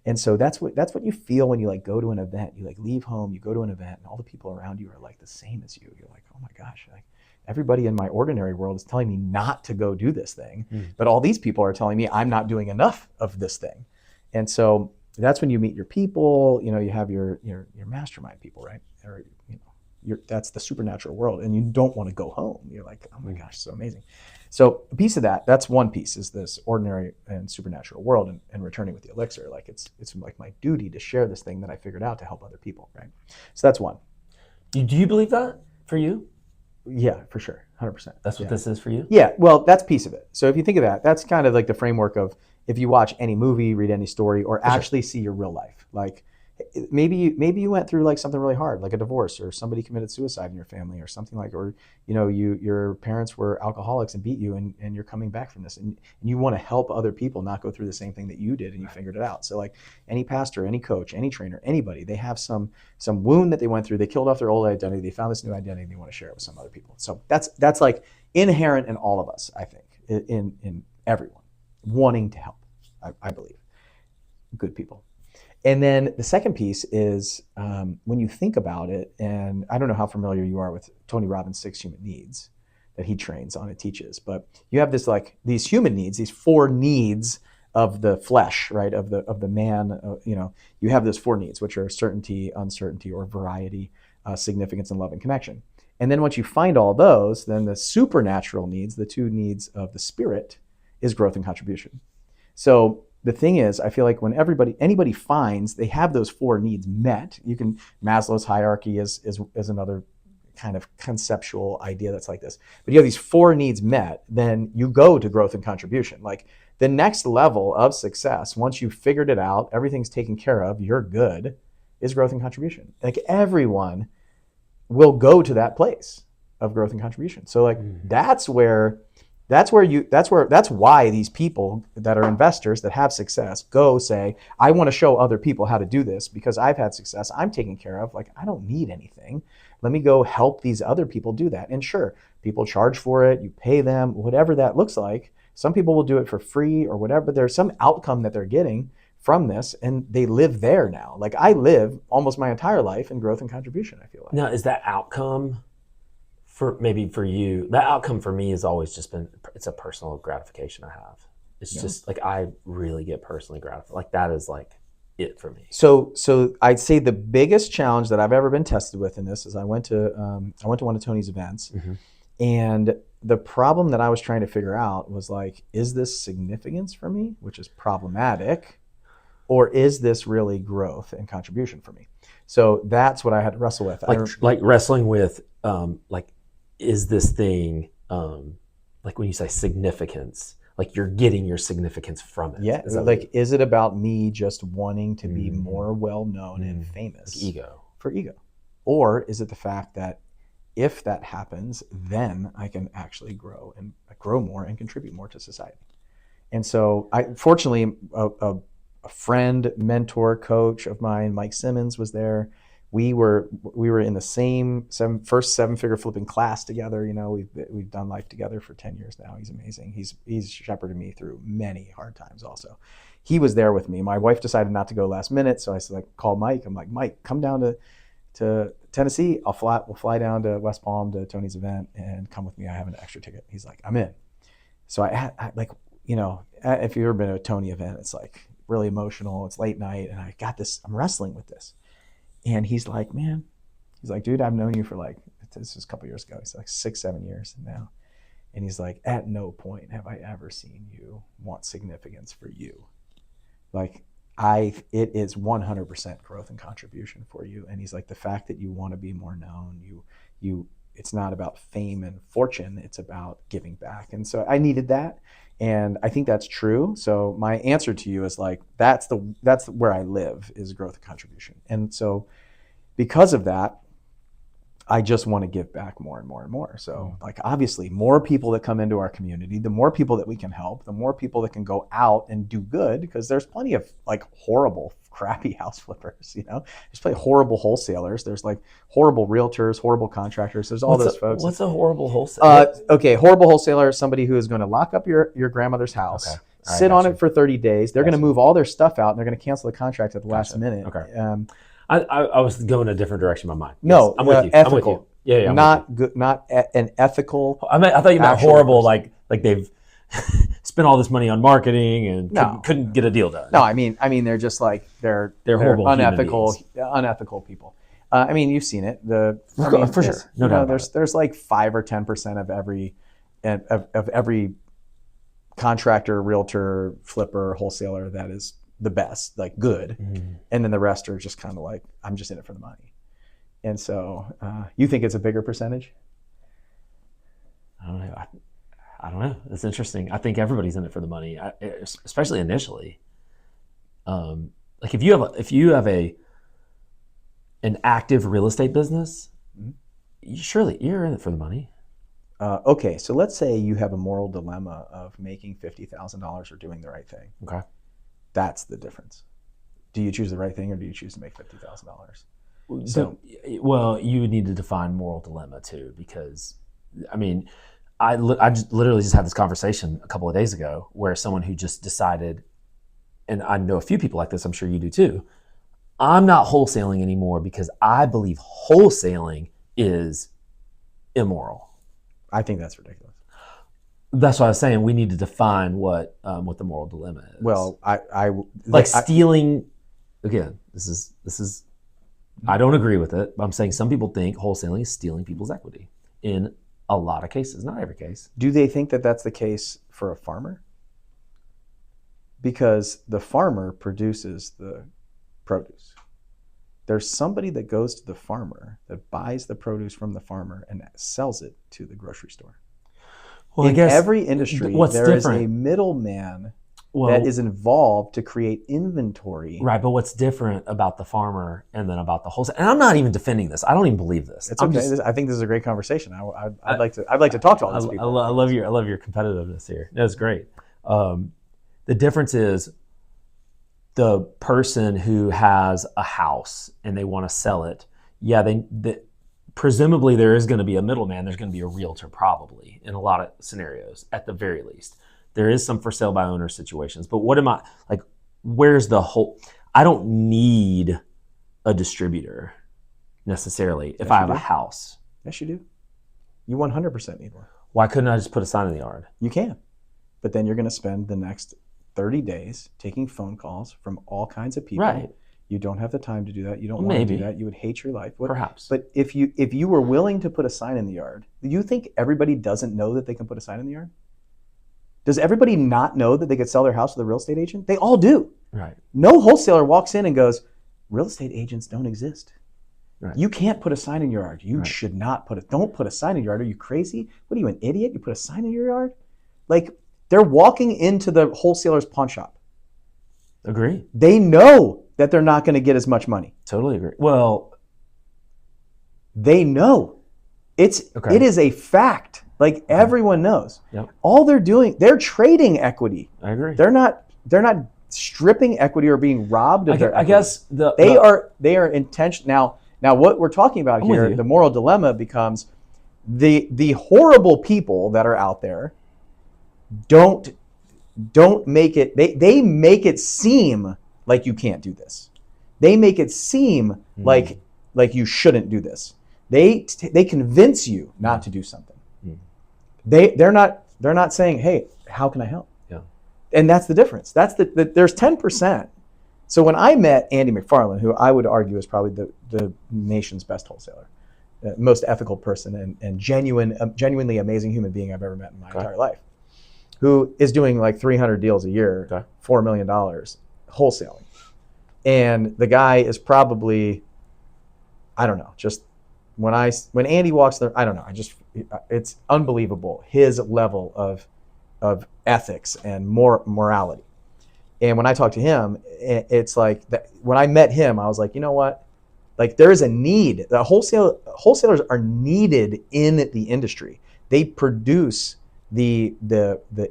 And so that's what you feel when you like go to an event. You like leave home, you go to an event, and all the people around you are like the same as you. You're like, oh my gosh, like everybody in my ordinary world is telling me not to go do this thing, but all these people are telling me I'm not doing enough of this thing. And so that's when you meet your people. You have your mastermind people, right? Or that's the supernatural world, and you don't want to go home. You're like, oh my gosh, so amazing. So a piece of that's one piece, is this ordinary and supernatural world, and returning with the elixir. Like it's like my duty to share this thing that I figured out to help other people, right? So that's one. Do you believe that for you? Yeah, for sure, 100%. That's what this is for you? Yeah, well, that's a piece of it. So if you think of that's kind of like the framework of, if you watch any movie, read any story, or actually see your real life, like maybe you went through like something really hard, like a divorce, or somebody committed suicide in your family, or something like, or your parents were alcoholics and beat you, and you're coming back from this, and you want to help other people not go through the same thing that you did, and you figured it out. So like any pastor, any coach, any trainer, anybody, they have some wound that they went through. They killed off their old identity, they found this new identity, and they want to share it with some other people. So that's like inherent in all of us, I think, in everyone wanting to help. I believe good people. And then the second piece is, when you think about it, and I don't know how familiar you are with Tony Robbins' 6 human needs that he trains on and teaches, but you have these human needs, these 4 needs of the flesh, right? Of the man, you have those 4 needs, which are certainty, uncertainty, or variety, significance, and love and connection. And then once you find all those, then the supernatural needs, the 2 needs of the spirit, is growth and contribution. So the thing is, I feel like when anybody finds they have those 4 needs met, Maslow's hierarchy is another kind of conceptual idea that's like this. But you have these 4 needs met, then you go to growth and contribution. Like the next level of success, once you've figured it out, everything's taken care of, you're good, is growth and contribution. Like everyone will go to that place of growth and contribution. So like that's why these people that are investors that have success go say, I want to show other people how to do this because I've had success, I'm taken care of, like I don't need anything. Let me go help these other people do that. And sure, people charge for it, you pay them, whatever that looks like. Some people will do it for free or whatever, but there's some outcome that they're getting from this, and they live there now. Like I live almost my entire life in growth and contribution, I feel like. Now, is that outcome for you, that outcome for me has always just been, it's a personal gratification I have. It's just like, I really get personally gratified. Like that is like it for me. So I'd say the biggest challenge that I've ever been tested with in this is I went to one of Tony's events, and the problem that I was trying to figure out was like, is this significance for me, which is problematic, or is this really growth and contribution for me? So that's what I had to wrestle with. Like wrestling with, is this thing, like when you say significance, like you're getting your significance from it. Yeah, is it about me just wanting to be more well-known and famous? Like ego. For ego. Or is it the fact that if that happens, then I can actually grow more and contribute more to society? And so fortunately, a friend, mentor, coach of mine, Mike Simmons, was there. We were in the same first 7-figure flipping class together. We've done life together for 10 years now. He's amazing. He's shepherded me through many hard times also. He was there with me. My wife decided not to go last minute, so I said, call Mike. I'm like, Mike, come down to to Tennessee. We'll fly down to West Palm to Tony's event and come with me. I have an extra ticket. He's like, I'm in. So I like, you know, if you've ever been to a Tony event, it's like really emotional. It's late night, and I got this. I'm wrestling with this, and he's like, man, he's like, dude, I've known you for like, this was a couple years ago. He's like 6-7 years now, and he's like, at no point have I ever seen you want significance for you. Like it is 100% growth and contribution for you. And he's like, the fact that you want to be more known, it's not about fame and fortune, it's about giving back. And so I needed that. And I think that's true. So my answer to you is like, that's where I live, is growth and contribution. And so because of that, I just want to give back more and more and more. So like, obviously more people that come into our community, the more people that we can help, the more people that can go out and do good, because there's plenty of like horrible, crappy house flippers, you know, there's plenty of horrible wholesalers. There's like horrible realtors, horrible contractors. There's all those folks. What's a horrible wholesaler? Okay. Horrible wholesaler is somebody who is going to lock up your grandmother's house, sit on it for 30 days. They're going to move all their stuff out, and they're going to cancel the contract at the last minute. Okay. I was going a different direction in my mind. No, yes, I'm with you. Ethical. I'm with you. Yeah, not good. Not an ethical. I thought you meant horrible, person. like they've spent all this money on marketing and couldn't get a deal done. No, I mean they're just like they're horrible, unethical people. I mean, you've seen it. For sure. No doubt. There's like 5 or 10% of every contractor, realtor, flipper, wholesaler that is the best, like good, and then the rest are just kind of like, I'm just in it for the money. And so you think it's a bigger percentage? I don't know. I don't know. It's interesting. I think everybody's in it for the money, especially initially. Like if you have an active real estate business, surely you're in it for the money. Okay, so let's say you have a moral dilemma of making $50,000 or doing the right thing. Okay. That's the difference. Do you choose the right thing, or do you choose to make $50,000? So, well, you would need to define moral dilemma too, because, I mean, I literally just had this conversation a couple of days ago where someone who just decided, and I know a few people like this, I'm sure you do too, I'm not wholesaling anymore because I believe wholesaling is immoral. I think that's ridiculous. That's what I was saying. We need to define what the moral dilemma is. Well, stealing. Again, this is. I don't agree with it. But I'm saying some people think wholesaling is stealing people's equity in a lot of cases, not every case. Do they think that that's the case for a farmer? Because the farmer produces the produce. There's somebody that goes to the farmer that buys the produce from the farmer and sells it to the grocery store. Well, in every industry, there is a middleman that is involved to create inventory. Right, but what's different about the farmer and then about the wholesale? And I'm not even defending this. I don't even believe this. It's okay. I think this is a great conversation. I'd like to talk to all these people. I love your competitiveness here. That's great. The difference is the person who has a house and they want to sell it. Yeah, presumably there is going to be a middleman. There's going to be a realtor probably in a lot of scenarios at the very least. There is some for sale by owner situations, but where's the whole, I don't need a distributor necessarily if I have a house. Yes, you do. You 100% need one. Why couldn't I just put a sign in the yard? You can, but then you're going to spend the next 30 days taking phone calls from all kinds of people. Right. You don't have the time to do that. You don't want to do that. You would hate your life. Perhaps. But if you were willing to put a sign in the yard, do you think everybody doesn't know that they can put a sign in the yard? Does everybody not know that they could sell their house to the real estate agent? They all do. Right. No wholesaler walks in and goes, real estate agents don't exist. Right. You can't put a sign in your yard. You should not don't put a sign in your yard. Are you crazy? What are you, an idiot? You put a sign in your yard? Like, they're walking into the wholesaler's pawn shop. Agree. They know that they're not going to get as much money. Totally agree. Well, they know. It is a fact. Like, everyone knows. Yep. All they're doing, they're trading equity. I agree. They're not stripping equity or being robbed of their equity. I guess they are intentional. Now what we're talking about here, the moral dilemma becomes the horrible people that are out there don't make it, they make it seem like you can't do this. They make it seem like like you shouldn't do this. They convince you not to do something. They're not saying, hey, how can I help? Yeah. And that's the difference. There's 10%. So when I met Andy McFarland, who I would argue is probably the nation's best wholesaler, most ethical person and genuinely amazing human being I've ever met in my entire life, who is doing like 300 deals a year, $4 million wholesaling. And the guy is probably, I don't know, just when Andy walks there, I don't know, it's unbelievable, his level of ethics and morality. And when I talk to him, it's like when I met him, I was like, you know what? Like there is a need. The wholesalers are needed in the industry. They produce the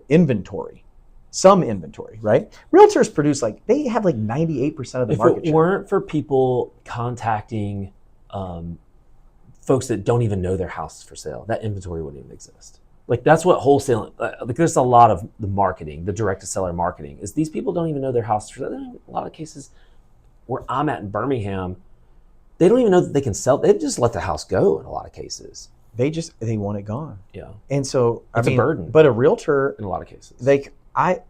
inventory, some inventory, right? Realtors produce they have 98% of the market share. If it weren't for people contacting folks that don't even know their house is for sale, that inventory wouldn't even exist. Like that's what wholesaling, there's a lot of the marketing, the direct to seller marketing, is these people don't even know their house is for sale. In a lot of cases where I'm at in Birmingham, they don't even know that they can sell. They just let the house go in a lot of cases. They want it gone. Yeah. And so it's a burden. But a realtor, in a lot of cases, I've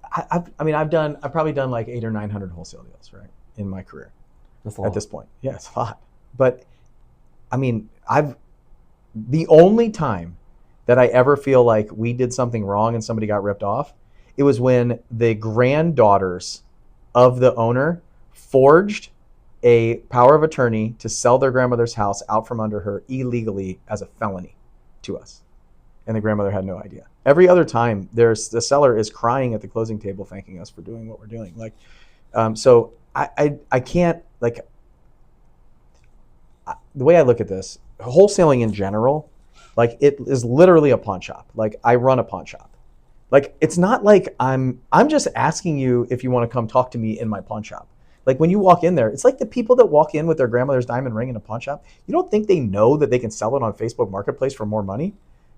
probably done like 800 or 900 wholesale deals, right, in my career. That's a lot. At this point. Yeah, it's a lot. But the only time that I ever feel like we did something wrong and somebody got ripped off, it was when the granddaughters of the owner forged a power of attorney to sell their grandmother's house out from under her illegally as a felony to us. And the grandmother had no idea. Every other time, the seller is crying at the closing table thanking us for doing what we're doing. So I can't, the way I look at this, wholesaling in general, it is literally a pawn shop. I run a pawn shop. It's not like I'm just asking you if you want to come talk to me in my pawn shop. When you walk in there, it's like the people that walk in with their grandmother's diamond ring in a pawn shop. You don't think they know that they can sell it on Facebook Marketplace for more money?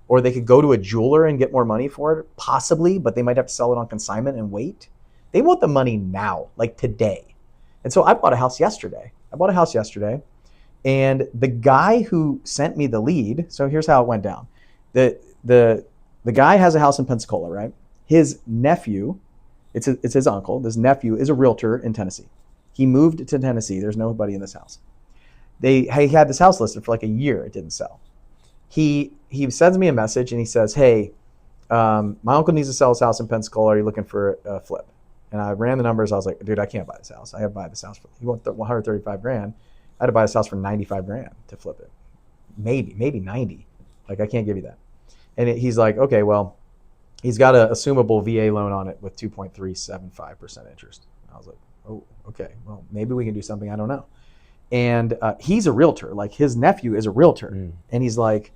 Or they could go to a jeweler and get more money for it? Possibly, but they might have to sell it on consignment and wait. They want the money now, today. And so I bought a house yesterday. And the guy who sent me the lead, so here's how it went down. The guy has a house in Pensacola, right? His nephew, it's his uncle, this nephew is a realtor in Tennessee. He moved to Tennessee. There's nobody in this house. He had this house listed for a year. It didn't sell. He sends me a message and he says, hey, my uncle needs to sell his house in Pensacola. Are you looking for a flip? And I ran the numbers. I was like, dude, I can't buy this house. I have to buy this house. He wants $135,000. I had to buy this house for $95,000 to flip it. Maybe 90. I can't give you that. And he's like, okay, well, he's got an assumable VA loan on it with 2.375% interest. I was like, oh, okay, well, maybe we can do something. I don't know. And he's a realtor. His nephew is a realtor. And he's like,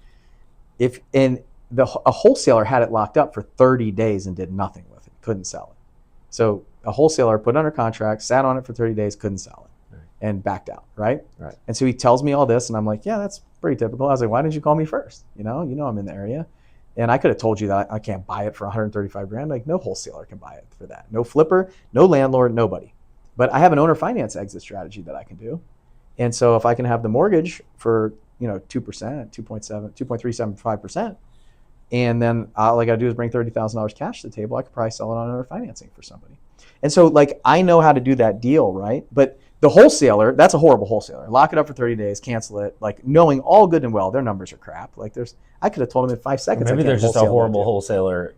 a wholesaler had it locked up for 30 days and did nothing with it, couldn't sell it. So a wholesaler put it under contract, sat on it for 30 days, couldn't sell it, and backed out, right? And so he tells me all this, and I'm like, yeah, that's pretty typical. I was like, why didn't you call me first? You know I'm in the area. And I could have told you that I can't buy it for $135,000. No wholesaler can buy it for that. No flipper, no landlord, nobody. But I have an owner finance exit strategy that I can do. And so if I can have the mortgage for 2%, 2.375%, and then all I got to do is bring $30,000 cash to the table, I could probably sell it on owner financing for somebody. And so I know how to do that deal, right? But the wholesaler, that's a horrible wholesaler. Lock it up for 30 days, cancel it, knowing all good and well their numbers are crap. I could have told them in 5 seconds. Maybe they're just a horrible wholesaler,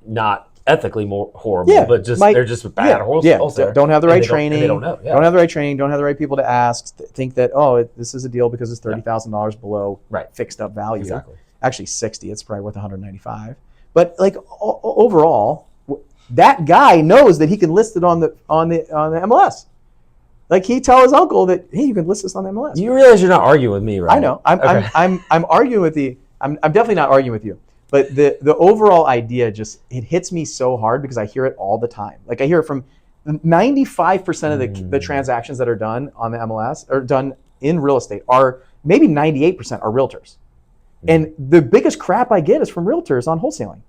not ethically more horrible, but they're just a bad wholesaler. Don't have the right training. They don't know. Yeah. Don't have the right training. Don't have the right people to ask. Think that this is a deal because it's $30,000 below fixed up value. Exactly. Actually, 60. It's probably worth 195. But overall, that guy knows that he can list it on the MLS. He tell his uncle that, hey, you can list this on the MLS. You realize you're not arguing with me, right? I know. I'm arguing with you. I'm definitely not arguing with you. But the overall idea it hits me so hard because I hear it all the time. I hear it from 95% of the transactions that are done on the MLS or done in real estate are maybe 98% are realtors. And the biggest crap I get is from realtors on wholesaling.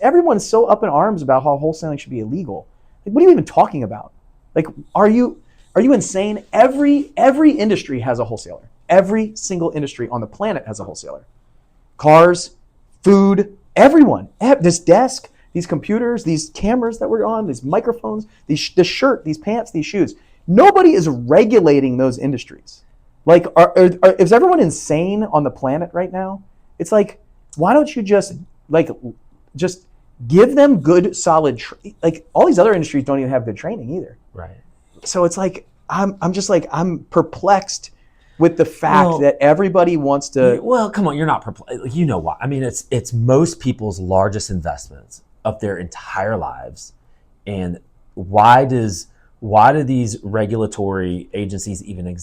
Everyone's so up in arms about how wholesaling should be illegal. What are you even talking about? Are you insane? Every industry has a wholesaler. Every single industry on the planet has a wholesaler. Cars, food, everyone. This desk, these computers, these cameras that we're on, these microphones, this shirt, these pants, these shoes. Nobody is regulating those industries. Like, is everyone insane on the planet right now? It's like, why don't you just give them good, solid, like all these other industries don't even have good training either. Right. So it's like, I'm perplexed with the fact that everybody wants to. Well, come on, you're not perplexed. You know why? I mean, it's most people's largest investments of their entire lives, and why do these regulatory agencies even even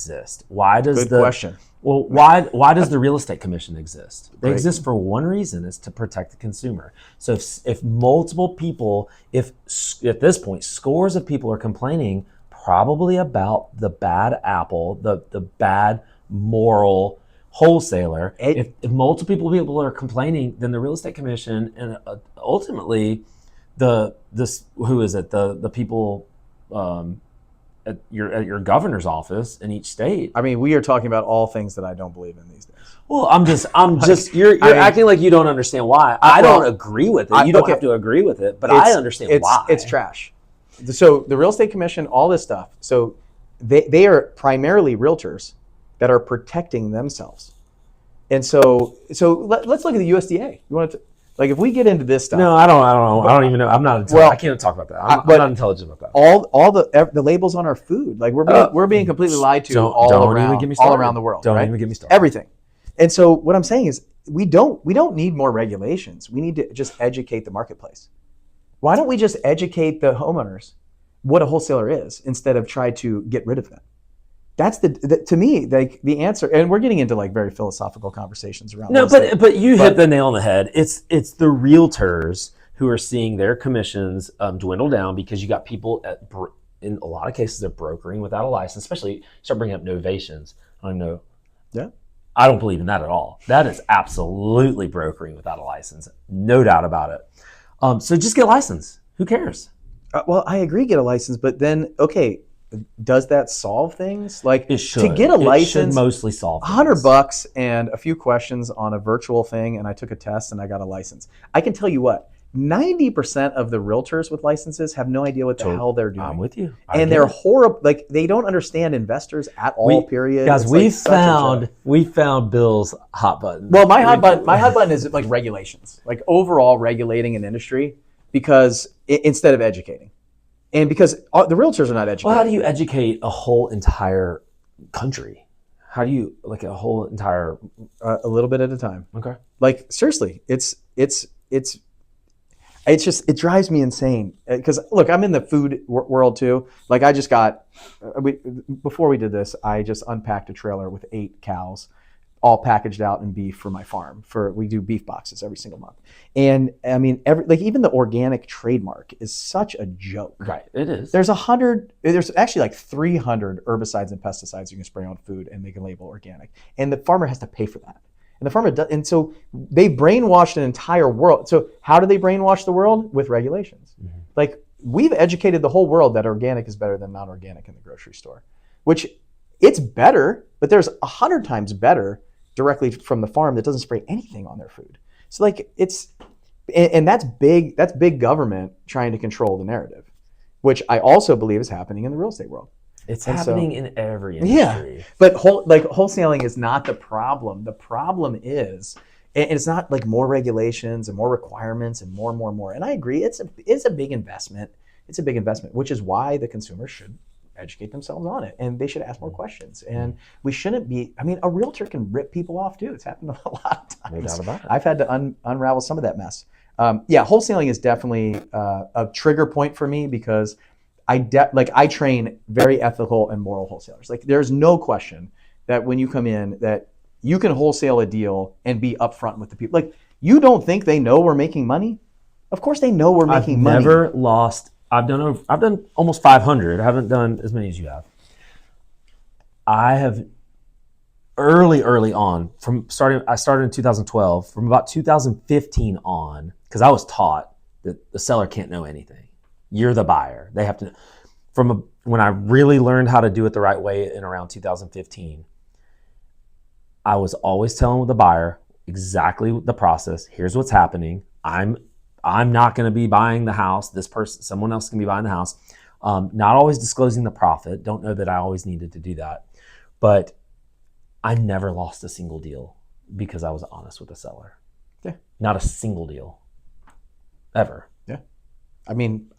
Why does Good question. Well, why does the real estate commission exist? They Right. exist for one reason: is to protect the consumer. So if multiple people, if at this point scores of people are complaining, probably about the bad apple, the bad moral wholesaler. If multiple people are complaining, then the real estate commission and ultimately the people at your governor's office in each state. I mean, we are talking about all things that I don't believe in these days. Well, I'm just you're acting like you don't understand why. I don't agree with it. You don't have to agree with it, but I understand why. It's trash. So the real estate commission, all this stuff. So they are primarily realtors that are protecting themselves. And so let's look at the USDA. You want to, like, if we get into this stuff. No, I don't know. I don't even know. I'm not. I can't talk about that. I'm not intelligent about that. All the labels on our food, like we're being completely lied to all around the world. Don't even get me started. Everything. And so what I'm saying is we don't need more regulations. We need to just educate the marketplace. Why don't we just educate the homeowners what a wholesaler is instead of try to get rid of them? That's to me, like, the answer. And we're getting into like very philosophical conversations around. No, but you hit the nail on the head. It's the realtors who are seeing their commissions dwindle down because you got people in a lot of cases they're brokering without a license. Especially start bringing up novations. I don't know. Yeah. I don't believe in that at all. That is absolutely brokering without a license, no doubt about it. So just get a license. Who cares? Well, I agree, get a license, but then, okay, does that solve things? Like, it should. To get a license, it should mostly solve things. $100 and a few questions on a virtual thing, and I took a test and I got a license. I can tell you what, 90% of the realtors with licenses have no idea what the hell they're doing. I'm with you. And they're horrible. Like, they don't understand investors at all, period. Guys, we found Bill's hot button. Well, my hot button is like regulations, like overall regulating an industry, because instead of educating. And because the realtors are not educated. Well, how do you educate a whole entire country? How do you, like, a whole entire... a little bit at a time. Okay. Like, seriously, it's just, it drives me insane. Because, look, I'm in the food world too. Like, I just got, before we did this, I just unpacked a trailer with 8 cows, all packaged out in beef for my farm. We do beef boxes every single month. And I mean, even the organic trademark is such a joke. Right, it is. There's actually like 300 herbicides and pesticides you can spray on food and make a label organic. And the farmer has to pay for that. And the farmer does, and so they brainwashed an entire world. So how do they brainwash the world? With regulations. Mm-hmm. Like, we've educated the whole world that organic is better than non-organic in the grocery store, which it's better, but there's 100 times better directly from the farm that doesn't spray anything on their food. So, like, and that's big government trying to control the narrative, which I also believe is happening in the real estate world. It's happening in every industry. Yeah, but wholesaling is not the problem. The problem is, and it's not like more regulations and more requirements and more. And I agree, it's a big investment. It's a big investment, which is why the consumer should educate themselves on it, and they should ask more questions. And we shouldn't be. I mean, a realtor can rip people off too. It's happened a lot of times. No doubt about it. I've had to unravel some of that mess. Wholesaling is definitely a trigger point for me, because I train very ethical and moral wholesalers. Like, there's no question that when you come in that you can wholesale a deal and be upfront with the people. Like, you don't think they know we're making money? Of course they know we're making money. I've never lost. I've done almost 500. I haven't done as many as you have. I have early on I started in 2012. From about 2015 on, because I was taught that the seller can't know anything. You're the buyer. They have to. When I really learned how to do it the right way in around 2015, I was always telling the buyer exactly the process. Here's what's happening. I'm not going to be buying the house. This person, someone else can be buying the house. Not always disclosing the profit. Don't know that I always needed to do that, but I never lost a single deal because I was honest with the seller. Yeah. Not a single deal, ever. Yeah. I mean,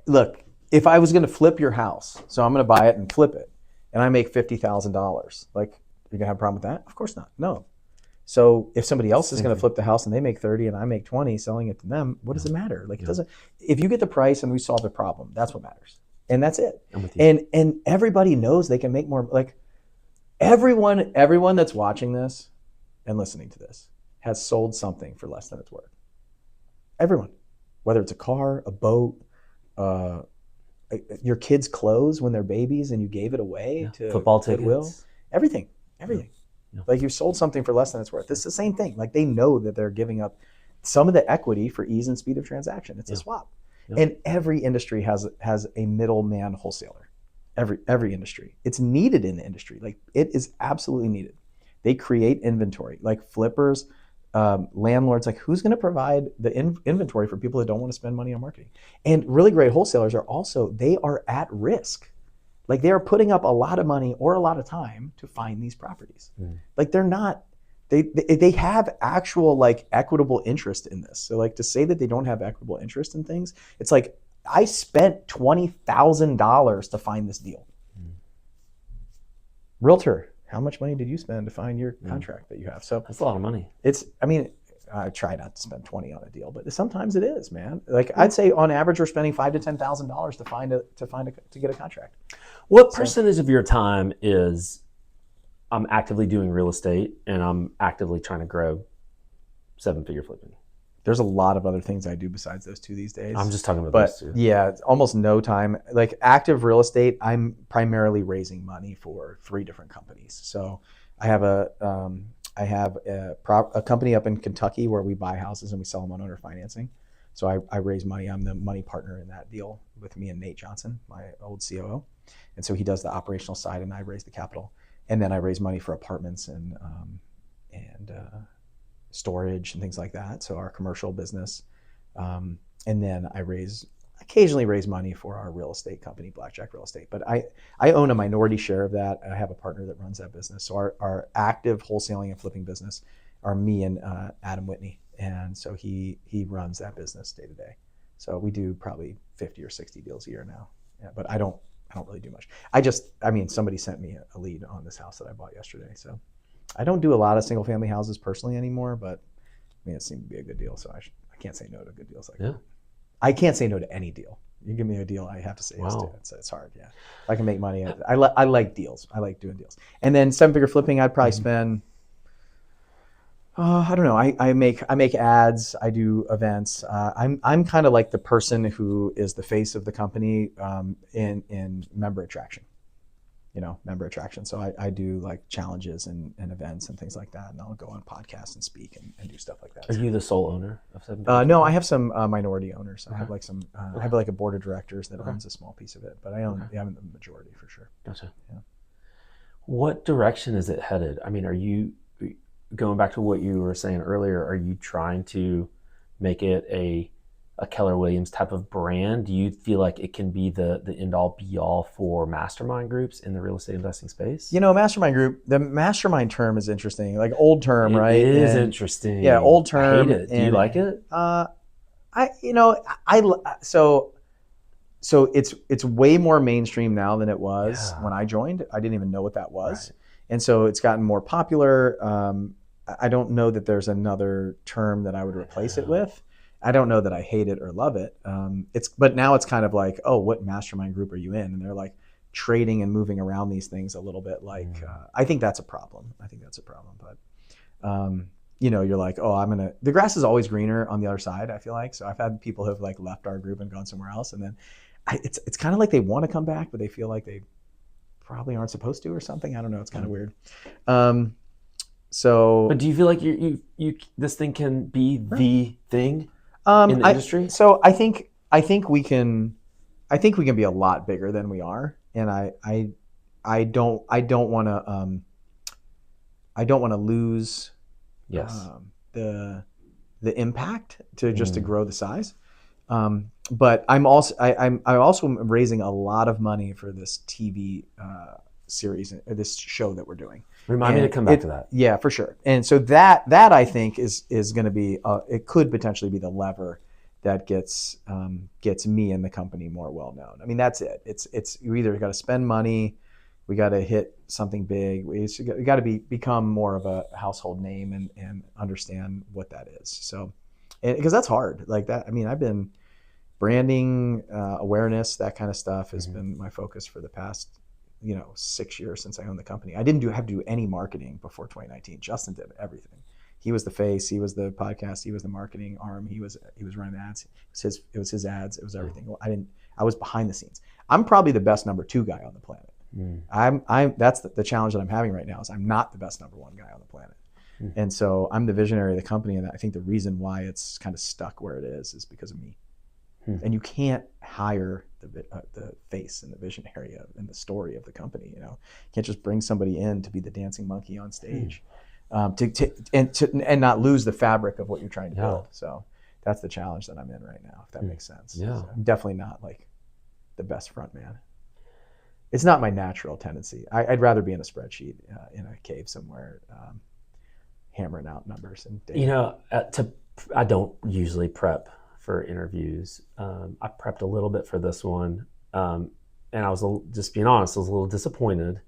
look, if I was going to flip your house, so I'm going to buy it and flip it, and I make $50,000, like, you're going to have a problem with that? Of course not. No. So if somebody else is going to flip the house and they make 30 and I make 20 selling it to them, what does it matter? Like, it doesn't, if you get the price and we solve the problem, that's what matters. And that's it. I'm with you. And everybody knows they can make more. Like, everyone that's watching this and listening to this has sold something for less than it's worth. Everyone, whether it's a car, a boat, your kids' clothes when they're babies and you gave it away to football Goodwill. tickets. Everything. Yeah. Like, you sold something for less than it's worth. It's the same thing. Like, they know that they're giving up some of the equity for ease and speed of transaction. It's a swap. Yeah. And every industry has a middleman wholesaler. Every industry. It's needed in the industry. Like, it is absolutely needed. They create inventory. Like, flippers, landlords, like, who's going to provide the inventory for people that don't want to spend money on marketing? And really great wholesalers they are at risk. Like, they are putting up a lot of money or a lot of time to find these properties. Like, they're not, they have actual, like, equitable interest in this. So, like, to say that they don't have equitable interest in things, it's like, I spent $20,000 to find this deal. Realtor, how much money did you spend to find your contract that you have? So that's a lot of money. I try not to spend 20 on a deal, but sometimes it is, man. Like, I'd say on average we're spending $5,000 to $10,000 to get a contract. What percentage of your time is I'm actively doing real estate and I'm actively trying to grow 7-figure flipping? There's a lot of other things I do besides those two these days. I'm just talking about those two. Yeah, it's almost no time. Like, active real estate, I'm primarily raising money for 3 different companies. So I have a company up in Kentucky where we buy houses and we sell them on owner financing. So I raise money. I'm the money partner in that deal with me and Nate Johnson, my old COO. And so he does the operational side and I raise the capital. And then I raise money for apartments and storage and things like that. So our commercial business. And then I occasionally raise money for our real estate company, Blackjack Real Estate. But I own a minority share of that. I have a partner that runs that business. So our active wholesaling and flipping business are me and Adam Whitney. And so he runs that business day to day. So we do probably 50 or 60 deals a year now. Yeah, but I don't really do much. Somebody sent me a lead on this house that I bought yesterday. So I don't do a lot of single family houses personally anymore, but it seemed to be a good deal. So I can't say no to good deals like that. I can't say no to any deal. You give me a deal, I have to say yes to it. It's hard, yeah. If I can make money, I like deals. I like doing deals. And then 7-figure flipping, I'd probably spend, I don't know. I make ads. I do events. I'm kind of like the person who is the face of the company in member attraction. Member attraction. So I do like challenges and events and things like that. And I'll go on podcasts and speak and do stuff like that. Are you the sole owner of 7-figure? No, I have some minority owners. I have like some. I have like a board of directors that owns a small piece of it, but I own the majority for sure. Gotcha. Yeah. What direction is it headed? I mean, are you going back to what you were saying earlier? Are you trying to make it a Keller Williams type of brand? Do you feel like it can be the end all be all for mastermind groups in the real estate investing space? Mastermind group, the mastermind term is interesting, like old term, right? It is interesting. Yeah, old term. I hate it. Do you like it? So it's way more mainstream now than it was when I joined. I didn't even know what that was. Right. And so it's gotten more popular. I don't know that there's another term that I would replace it with. I don't know that I hate it or love it. But now it's kind of like, oh, what mastermind group are you in? And they're like trading and moving around these things a little bit. Like, I think that's a problem. But, you're like, oh, the grass is always greener on the other side, I feel like. So I've had people who have like left our group and gone somewhere else. And then it's kind of like they want to come back, but they feel like they probably aren't supposed to or something. I don't know. It's kind of weird. But do you feel like you this thing can be the thing? In the industry? So I think we can be a lot bigger than we are, and I don't want to I don't want to lose Yes. the impact to grow the size. But I'm also I'm also raising a lot of money for this TV series, this show that we're doing. Remind me to come back to that. Yeah, for sure. And so that I think is going to be it could potentially be the lever that gets me and the company more well known. I mean, that's it. It's you either got to spend money, we got to hit something big. We got to become more of a household name and understand what that is. So, because that's hard. Like that. I mean, I've been branding, awareness, that kind of stuff has been my focus for the past 6 years since I owned the company. I didn't have to do any marketing before 2019. Justin did everything. He was the face. He was the podcast. He was the marketing arm. He was running the ads. It was his ads. It was everything. I was behind the scenes. I'm probably the best number 2 guy on the planet. That's the challenge that I'm having right now is I'm not the best number 1 guy on the planet. And so I'm the visionary of the company. And I think the reason why it's kind of stuck where it is because of me. And you can't hire the face and the visionary and the story of the company. You can't just bring somebody in to be the dancing monkey on stage, and not lose the fabric of what you're trying to build. So that's the challenge that I'm in right now, if that makes sense. Yeah. So I'm definitely not like the best front man. It's not my natural tendency. I'd rather be in a spreadsheet in a cave somewhere, hammering out numbers and data. I don't usually prep for interviews. I prepped a little bit for this one. And I was, just being honest, I was a little disappointed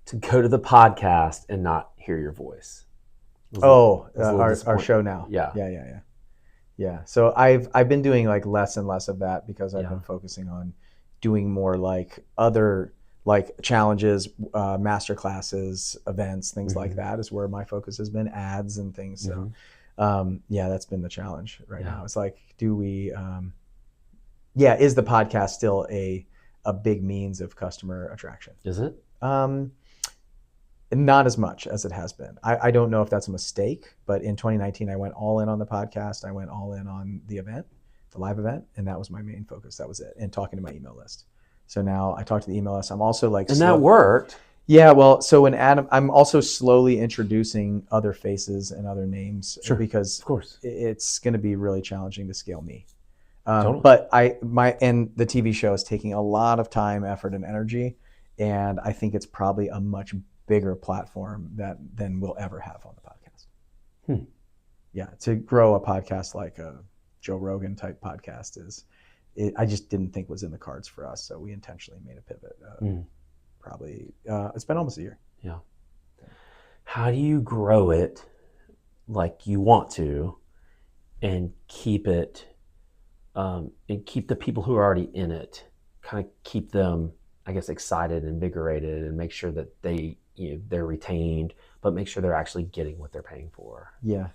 to go to the podcast and not hear your voice. Our show now. Yeah. So I've been doing like less and less of that because I've been focusing on doing more like other like challenges, master classes, events, things like that is where my focus has been, ads and things. So that's been the challenge right now. It's like, do we, is the podcast still a big means of customer attraction? Is it? Not as much as it has been. I don't know if that's a mistake, but in 2019, I went all in on the podcast. I went all in on the event, the live event, and that was my main focus. That was it. And talking to my email list. So now I talk to the email list. I'm also like, and that worked. Yeah, well, so when I'm also slowly introducing other faces and other names because of course it's going to be really challenging to scale me. Totally. But and the TV show is taking a lot of time, effort, and energy, and I think it's probably a much bigger platform than we'll ever have on the podcast. Yeah, to grow a podcast like a Joe Rogan type podcast I just didn't think was in the cards for us, so we intentionally made a pivot. Probably it's been almost a year. Yeah. How do you grow it like you want to and keep it and keep the people who are already in it, kind of keep them, I guess, excited, invigorated, and make sure that they're retained, but make sure they're actually getting what they're paying for? Yeah.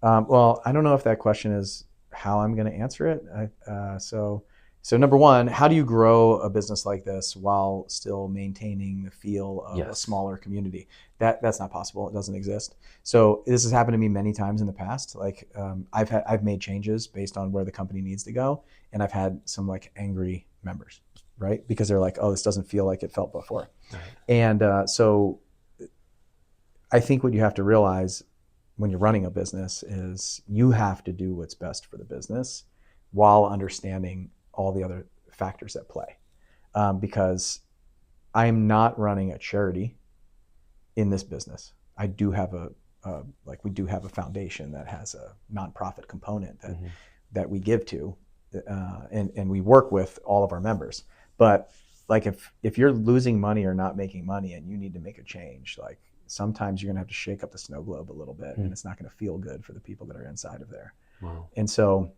Well, I don't know if that question is how I'm going to answer it. So number one, how do you grow a business like this while still maintaining the feel of a smaller community? That's not possible. It doesn't exist. So this has happened to me many times in the past. Like I've made changes based on where the company needs to go, and I've had some like angry members, right? Because they're like, oh, this doesn't feel like it felt before. Right. And so I think what you have to realize when you're running a business is you have to do what's best for the business while understanding all the other factors at play. Because I'm not running a charity in this business. I do have we do have a foundation that has a nonprofit component that we give to, and we work with all of our members. But like if you're losing money or not making money and you need to make a change, like sometimes you're gonna have to shake up the snow globe a little bit, and it's not gonna feel good for the people that are inside of there. Wow. And so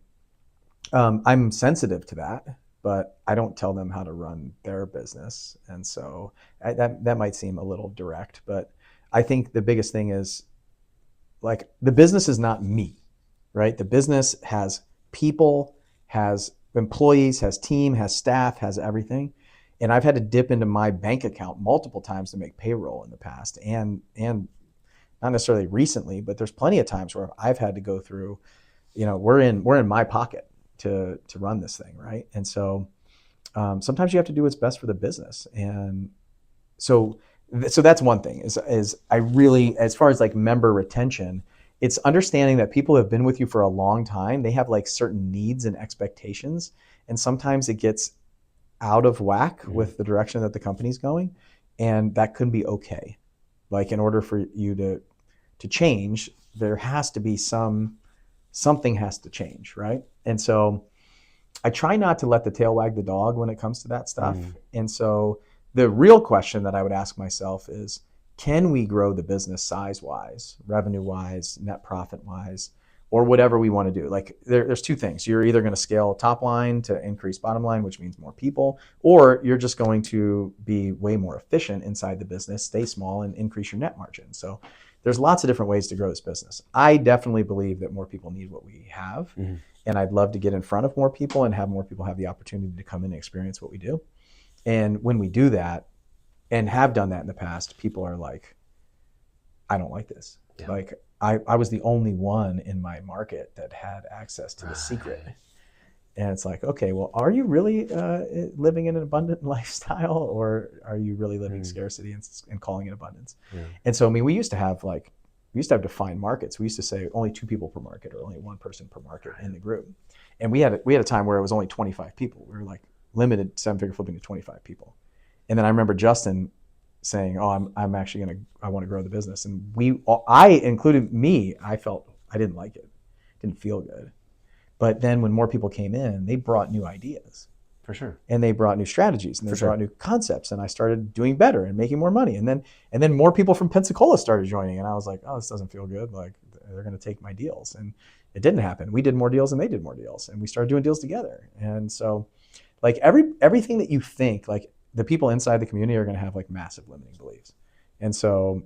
I'm sensitive to that, but I don't tell them how to run their business. And so that might seem a little direct, but I think the biggest thing is like the business is not me, right? The business has people, has employees, has team, has staff, has everything. And I've had to dip into my bank account multiple times to make payroll in the past, and not necessarily recently, but there's plenty of times where I've had to go through, we're in my pocket to run this thing, right? And so sometimes you have to do what's best for the business. And so So that's one thing is I really, as far as like member retention, it's understanding that people who have been with you for a long time, they have like certain needs and expectations. And sometimes it gets out of whack with the direction that the company's going. And that could be okay. Like in order for you to change, there has to be something has to change, right? And so I try not to let the tail wag the dog when it comes to that stuff. And so the real question that I would ask myself is, can we grow the business size-wise, revenue-wise, net profit-wise, or whatever we want to do? Like there's two things. You're either going to scale top line to increase bottom line, which means more people, or you're just going to be way more efficient inside the business, stay small, and increase your net margin. So there's lots of different ways to grow this business. I definitely believe that more people need what we have. And I'd love to get in front of more people and have more people have the opportunity to come in and experience what we do. And when we do that, and have done that in the past, people are like, I don't like this. Yeah. Like I was the only one in my market that had access to the secret. And it's like, okay, well, are you really living in an abundant lifestyle, or are you really living scarcity and calling it abundance? And so, I mean, we used to have defined markets. We used to say only 2 people per market, or only 1 person per market in the group. And we had a time where it was only 25 people. We were like limited 7-figure flipping to 25 people. And then I remember Justin saying, "Oh, I'm actually I want to grow the business." And I included me, I felt I didn't like it, didn't feel good. But then when more people came in, they brought new ideas. For sure. And they brought new strategies, and they brought new concepts, and I started doing better and making more money. And then more people from Pensacola started joining, and I was like, oh, this doesn't feel good. Like they're going to take my deals. And it didn't happen. We did more deals and they did more deals, and we started doing deals together. And so like everything that you think, like the people inside the community are going to have like massive limiting beliefs. And so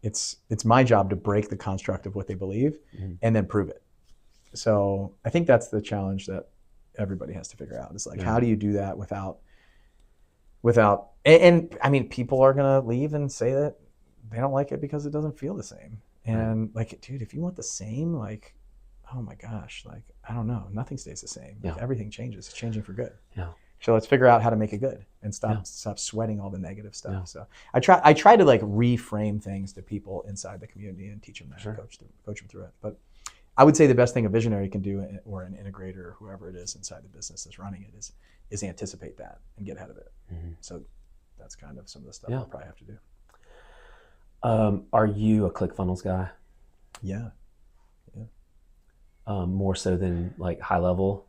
it's my job to break the construct of what they believe and then prove it. So I think that's the challenge that everybody has to figure out. It's like, how do you do that without, and I mean, people are going to leave and say that they don't like it because it doesn't feel the same. And like, dude, if you want the same, like, oh my gosh, like, I don't know, nothing stays the same. Like, everything changes. It's changing for good. Yeah. So let's figure out how to make it good and stop sweating all the negative stuff. Yeah. So I try to like reframe things to people inside the community and teach them that, coach them through it. But I would say the best thing a visionary can do, or an integrator, or whoever it is inside the business that's running it, is anticipate that and get ahead of it. So that's kind of some of the stuff I'll probably have to do. Are you a ClickFunnels guy? Yeah. More so than like high level?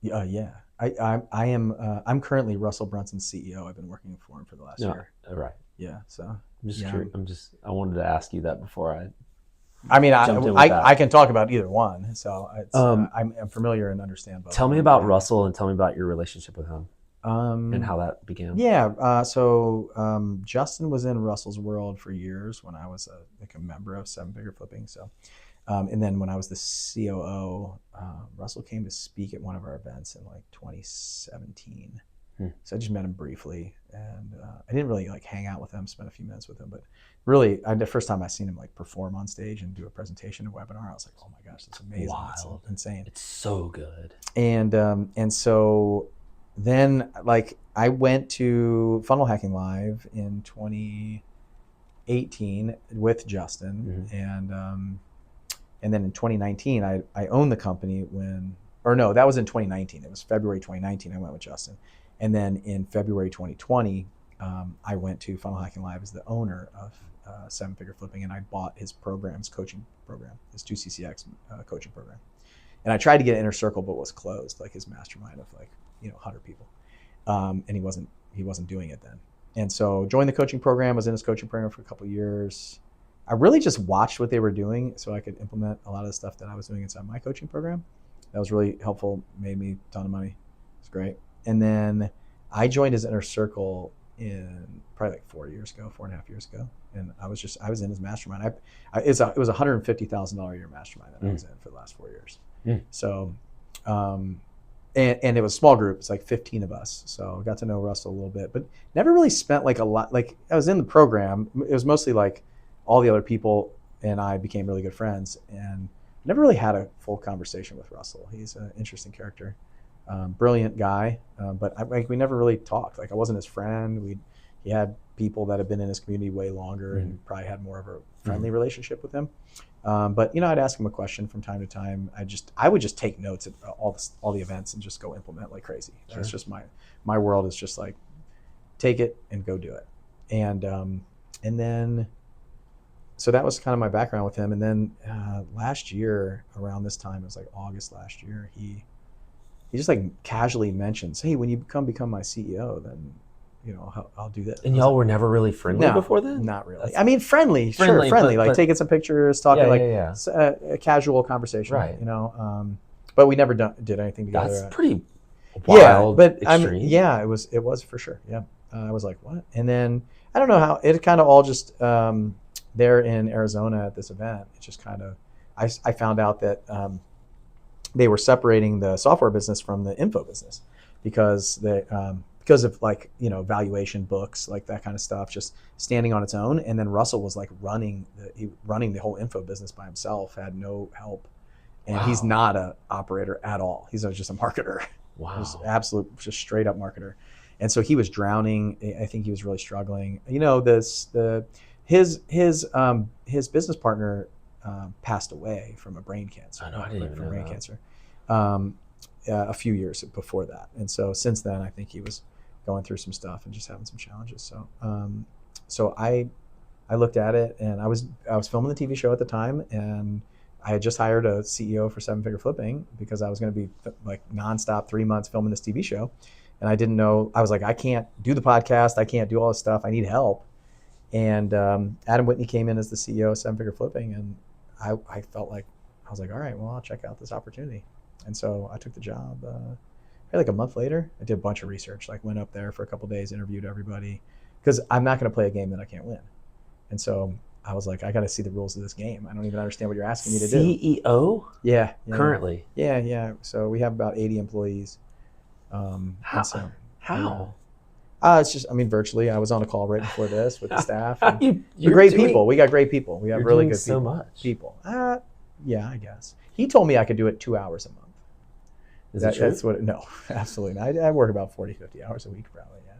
Yeah. I am. I'm currently Russell Brunson's CEO. I've been working for him for the last year. Right. Yeah. So I'm just curious. I wanted to ask you that before I. I mean, I can talk about either one. So I'm familiar and understand both. Tell me about Russell and tell me about your relationship with him and how that began. Yeah. So Justin was in Russell's world for years when I was a member of 7-figure flipping. So. And then when I was the COO, Russell came to speak at one of our events in like 2017. So I just met him briefly, and I didn't really like hang out with him, spend a few minutes with him, but really, the first time I seen him like perform on stage and do a presentation, a webinar, I was like, oh my gosh, that's amazing. Wild. It's insane. It's so good. And so then like I went to Funnel Hacking Live in 2018 with Justin, and then in 2019, I owned the company that was in 2019. It was February 2019 I went with Justin. And then in February 2020, I went to Funnel Hacking Live as the owner of 7-figure flipping, and I bought his coaching program, his 2CCX coaching program. And I tried to get Inner Circle, but was closed, like his mastermind of like, 100 people. And he wasn't doing it then. And so joined the coaching program, was in his coaching program for a couple of years. I really just watched what they were doing so I could implement a lot of the stuff that I was doing inside my coaching program. That was really helpful, made me a ton of money. It's great. And then I joined his Inner Circle in probably like 4.5 years ago. And I was in his mastermind. It was a $150,000 a year mastermind that I was in for the last 4 years. So, and it was a small group. It's like 15 of us. So I got to know Russell a little bit, but never really spent like a lot. Like I was in the program. It was mostly like all the other people and I became really good friends, and never really had a full conversation with Russell. He's an interesting character, brilliant guy, but we never really talked. Like I wasn't his friend. He had people that have been in his community way longer and probably had more of a friendly relationship with him. But I'd ask him a question from time to time. I would just take notes at all the events and just go implement like crazy. Sure. That's just my world is just like take it and go do it. And then so that was kind of my background with him. And then last year around this time, it was like August last year, he just like casually mentions, hey, when you become my CEO, then I'll do this. And y'all were never really friendly before then? Not really. I mean, friendly, like taking some pictures, talking a casual conversation, right? But we never did anything together. That's pretty wild. Yeah, but extreme. it was for sure. Yeah, I was like, what? And then I don't know how it kind of all just there in Arizona at this event. It just kind of I found out that they were separating the software business from the info business because of like valuation books, like that kind of stuff, just standing on its own. And then Russell was like running the whole info business by himself, had no help, and he's not a operator at all. He's just a marketer. Wow, just straight up marketer. And so he was drowning. I think he was really struggling. His business partner passed away from a brain cancer. I didn't even know brain that. Cancer. A few years before that, and so since then, I think he was going through some stuff and just having some challenges. So I looked at it, and I was filming the TV show at the time, and I had just hired a CEO for 7-Figure Flipping because I was going to be like nonstop 3 months filming this TV show, and I didn't know. I was like, I can't do the podcast, I can't do all this stuff. I need help. And Adam Whitney came in as the CEO of 7-Figure Flipping, and I felt like I was like, all right, well, I'll check out this opportunity. And so I took the job. Like a month later, I did a bunch of research, like went up there for a couple of days, interviewed everybody, because I'm not going to play a game that I can't win. And so I was like, I got to see the rules of this game. I don't even understand what you're asking me to do. CEO? Yeah. Currently? Yeah. So we have about 80 employees. How? It's just, virtually. I was on a call right before this with the staff. People. We got great people. We have really good people. So much people. Yeah, I guess. He told me I could do it 2 hours a month. Is that true? That's what. No, absolutely not. I work about 40, 50 hours a week, probably. Yeah,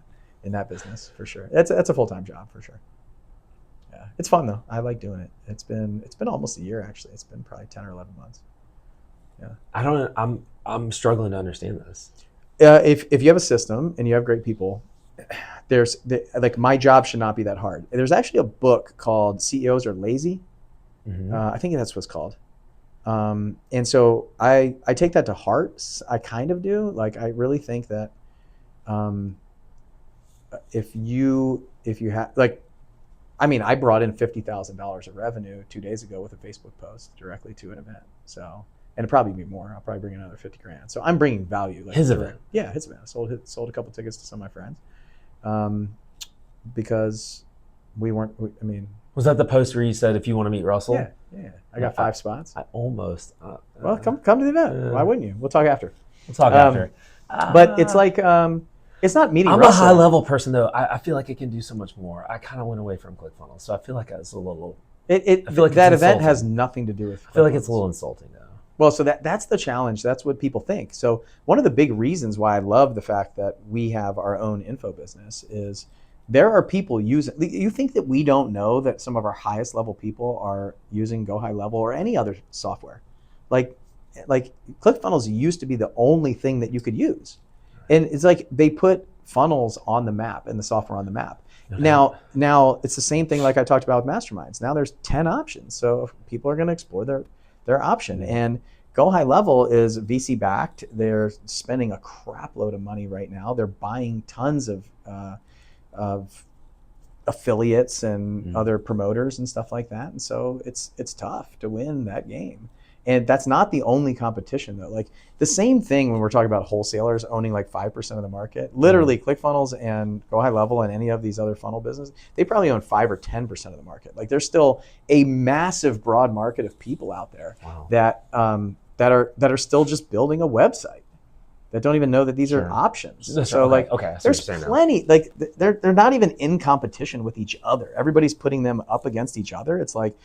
in that business for sure. That's a full-time job for sure. Yeah, it's fun though. I like doing it. It's been almost a year actually. It's been probably 10 or 11 months. Yeah. I'm struggling to understand this. If you have a system and you have great people, like my job should not be that hard. There's actually a book called CEOs Are Lazy. Mm-hmm. I think that's what it's called. And so I take that to heart. I kind of do. Like, I really think that, if you have, like, I brought in $50,000 of revenue 2 days ago with a Facebook post directly to an event. So, and it'd probably be more. I'll probably bring another 50 grand. So I'm bringing value. Like his event. Yeah. His event. I sold a couple tickets to some of my friends. Because we weren't, was that the post where you said, if you want to meet Russell? Yeah. I got 5 spots. I almost. Well, come to the event. Why wouldn't you? We'll talk after. But it's like, it's not meeting I'm Russell. a high level person though. I feel like it can do so much more. I kind of went away from ClickFunnels, so I feel like it's a little. I feel like that event has nothing to do with. I feel like it's a little insulting though. Well, so that's the challenge. That's what people think. So one of the big reasons why I love the fact that we have our own info business is there are people using. You think that we don't know that some of our highest level people are using Go High Level or any other software, like ClickFunnels used to be the only thing that you could use, and it's like they put funnels on the map and the software on the map. Okay. Now it's the same thing like I talked about with masterminds. Now there's 10 options, so people are going to explore their option. And Go High Level is VC backed. They're spending a crap load of money right now. They're buying tons of affiliates and other promoters and stuff like that. And so it's tough to win that game. And that's not the only competition though. Like the same thing when we're talking about wholesalers owning like 5% of the market. Literally ClickFunnels and Go High Level and any of these other funnel businesses, they probably own 5 or 10% of the market. Like there's still a massive broad market of people out there that are still just building a website, that don't even know that these are options. So there's plenty, like they're not even in competition with each other. Everybody's putting them up against each other. It's like,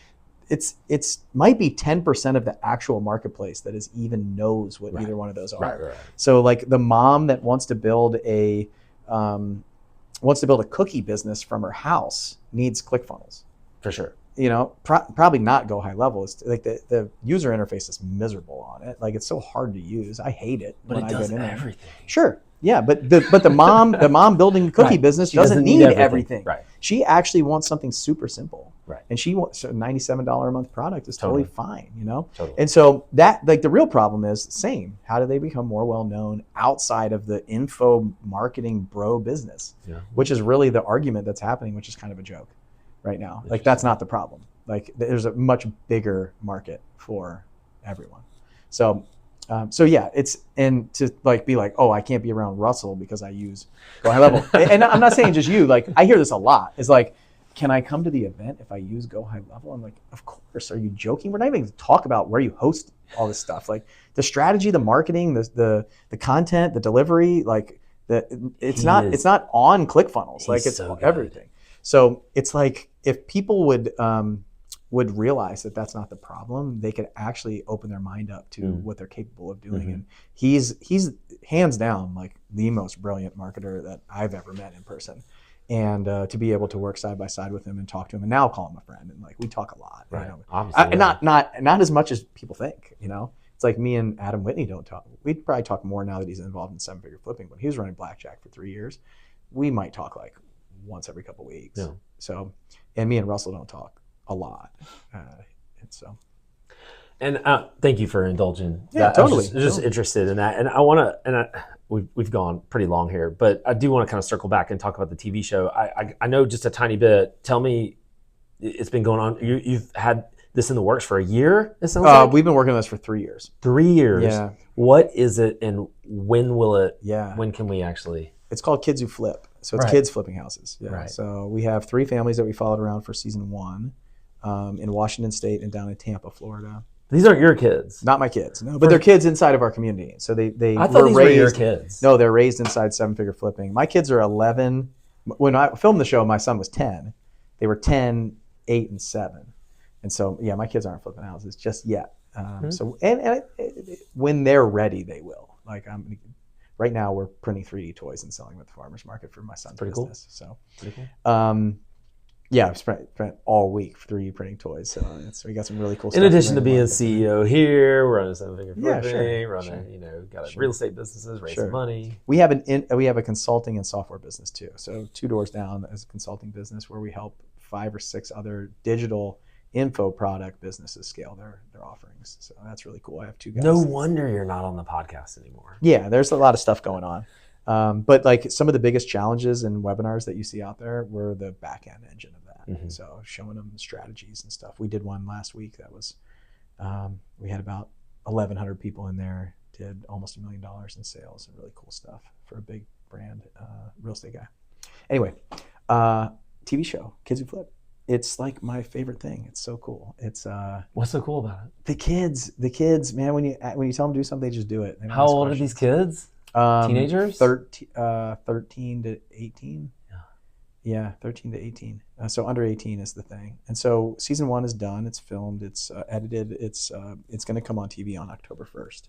it's might be 10% of the actual marketplace that is even knows what either one of those are. Right. So like the mom that wants to build a wants to build a cookie business from her house needs ClickFunnels. For sure. Probably not go high level. It's like the user interface is miserable on it. Like it's so hard to use. I hate it. But when it I does get in everything. There. Sure. Yeah, but the mom building the cookie business doesn't need everything. Right. She actually wants something super simple. Right. And she wants a $97 a month product is totally fine, Totally. And so that like the real problem is the same. How do they become more well known outside of the info marketing bro business? Yeah. Which is really the argument that's happening, which is kind of a joke right now. Like that's not the problem. Like there's a much bigger market for everyone. So yeah, and to like be like, oh, I can't be around Russell because I use Go High Level. And I'm not saying just you, like I hear this a lot. It's like, can I come to the event if I use Go High Level? I'm like, of course. Are you joking? We're not even going to talk about where you host all this stuff. Like the strategy, the marketing, the content, the delivery, like it's not on ClickFunnels. Like it's so everything. So it's like if people would realize that that's not the problem, they could actually open their mind up to what they're capable of doing. And he's hands down like the most brilliant marketer that I've ever met in person. And to be able to work side by side with him and talk to him, and now call him a friend, and like we talk a lot. Right. Obviously, not as much as people think. It's like me and Adam Whitney don't talk. We'd probably talk more now that he's involved in 7-figure flipping. When he was running blackjack for 3 years, we might talk like once every couple of weeks. Yeah. So, and me and Russell don't talk a lot. And thank you for indulging. Yeah, totally. I was just interested in that, and I want to. We've gone pretty long here, but I do want to kind of circle back and talk about the TV show. I know just a tiny bit. Tell me, it's been going on. You've had this in the works for a year. It sounds like we've been working on this for 3 years. 3 years. Yeah. What is it, and when will it? Yeah. When can we actually? It's called Kids Who Flip. So it's kids flipping houses. Yeah. Right. So we have 3 families that we followed around for season 1, in Washington State and down in Tampa, Florida. These aren't your kids. Not my kids, no. But they're kids inside of our community. So they I thought these were your kids. No, they're raised inside 7-figure flipping. My kids are 11. When I filmed the show, my son was 10. They were 10, 8, and 7. And so, yeah, my kids aren't flipping houses just yet. So, and when they're ready, they will. Like, right now, we're printing 3D toys and selling them at the farmer's market for my son's business. Cool. So, pretty cool. Yeah, I've spent all week 3D printing toys. So we got some really cool stuff. In addition to being CEO here, we're running 7-figure flipping, got real estate businesses, raising money. We have a consulting and software business too. So 2 doors down is a consulting business where we help 5 or 6 other digital info product businesses scale their offerings. So that's really cool. I have 2 guys. No wonder you're not on the podcast anymore. Yeah, there's a lot of stuff going on. But like some of the biggest challenges in webinars that you see out there were the back end engine of that. So showing them strategies and stuff. We did one last week that was, we had about 1,100 people in there, did almost $1 million in sales and really cool stuff for a big brand real estate guy. Anyway, TV show, Kids Who Flip. It's like my favorite thing. It's so cool. It's what's so cool about it? The kids, man. When you tell them to do something, they just do it. How old are these kids? Teenagers? 13 to 18. Yeah, 13 to 18. So under 18 is the thing. And so season 1 is done. It's filmed. It's edited. It's going to come on TV on October 1st.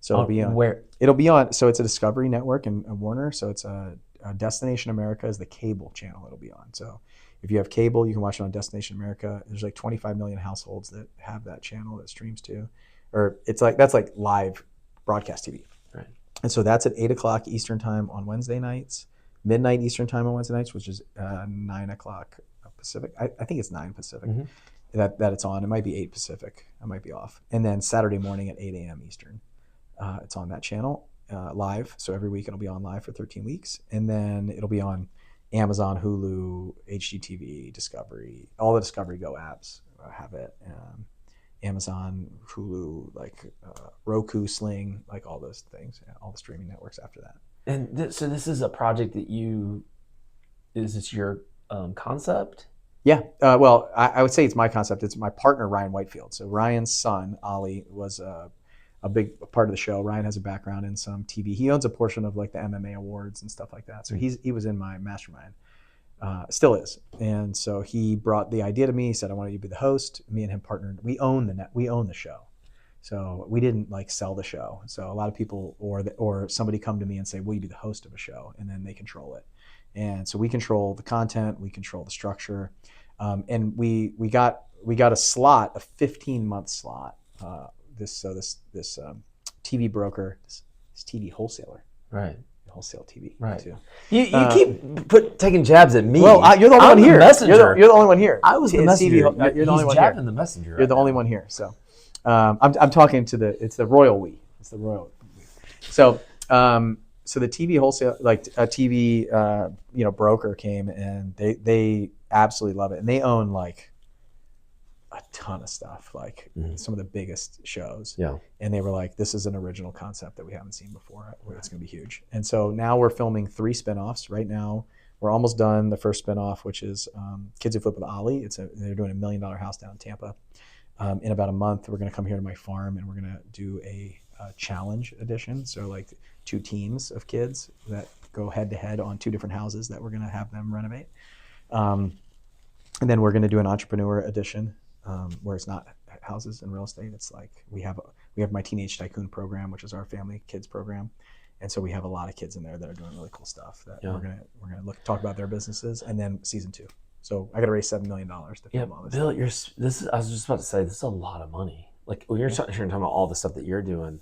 So it'll be on where? It'll be on. So it's a Discovery Network and Warner. So it's a Destination America is the cable channel it'll be on. So if you have cable, you can watch it on Destination America. There's like 25 million households that have that channel that streams to, or that's like live broadcast TV. Right. And so that's at 8:00 Eastern time on Wednesday nights, midnight Eastern time on Wednesday nights, which is 9:00 Pacific. I think it's 9 Pacific that it's on. It might be 8 Pacific. I might be off. And then Saturday morning at 8 a.m. Eastern, it's on that channel live. So every week it'll be on live for 13 weeks. And then it'll be on Amazon, Hulu, HGTV, Discovery, all the Discovery Go apps have it. Amazon, Hulu, like Roku, Sling, like all those things, all the streaming networks after that. And so this is a project that is this your concept? Yeah, well, I would say it's my concept. It's my partner, Ryan Whitefield. So Ryan's son, Ollie, was a big part of the show. Ryan has a background in some TV. He owns a portion of like the MMA awards and stuff like that. So he was in my mastermind, still is. And so he brought the idea to me. He said, I want you to be the host. Me and him partnered. We own the show. So we didn't like sell the show. So a lot of people or somebody come to me and say, will you be the host of a show? And then they control it. And so we control the content, we control the structure. And we got a slot, a 15-month slot. This TV broker, this TV wholesaler. Right. Wholesale TV. Right. Too. You keep taking jabs at me. Well, you're the only one here. Messenger. You're the only one here. I was the messenger. You're the only one here. The messenger. You're the only one here. So I'm talking to it's the royal we. It's the royal we. So so the TV wholesale, like a TV broker came, and they absolutely love it, and they own like a ton of stuff, like some of the biggest shows. Yeah. And they were like, this is an original concept that we haven't seen before. It's going to be huge. And so now we're filming 3 spinoffs. Right now, we're almost done the first spinoff, which is Kids Who Flip with Ollie. They're doing $1 million house down in Tampa. In about a month, we're going to come here to my farm, and we're going to do a challenge edition. So like 2 teams of kids that go head to head on 2 different houses that we're going to have them renovate. And then we're going to do an entrepreneur edition. Where it's not houses and real estate. It's like we have my Teenage Tycoon program, which is our family kids program, and so we have a lot of kids in there that are doing really cool stuff that we're gonna talk about their businesses, and then season 2. So I got to raise $7 million to film all this. Bill, I was just about to say, this is a lot of money. Like when you're talking about all the stuff that you're doing,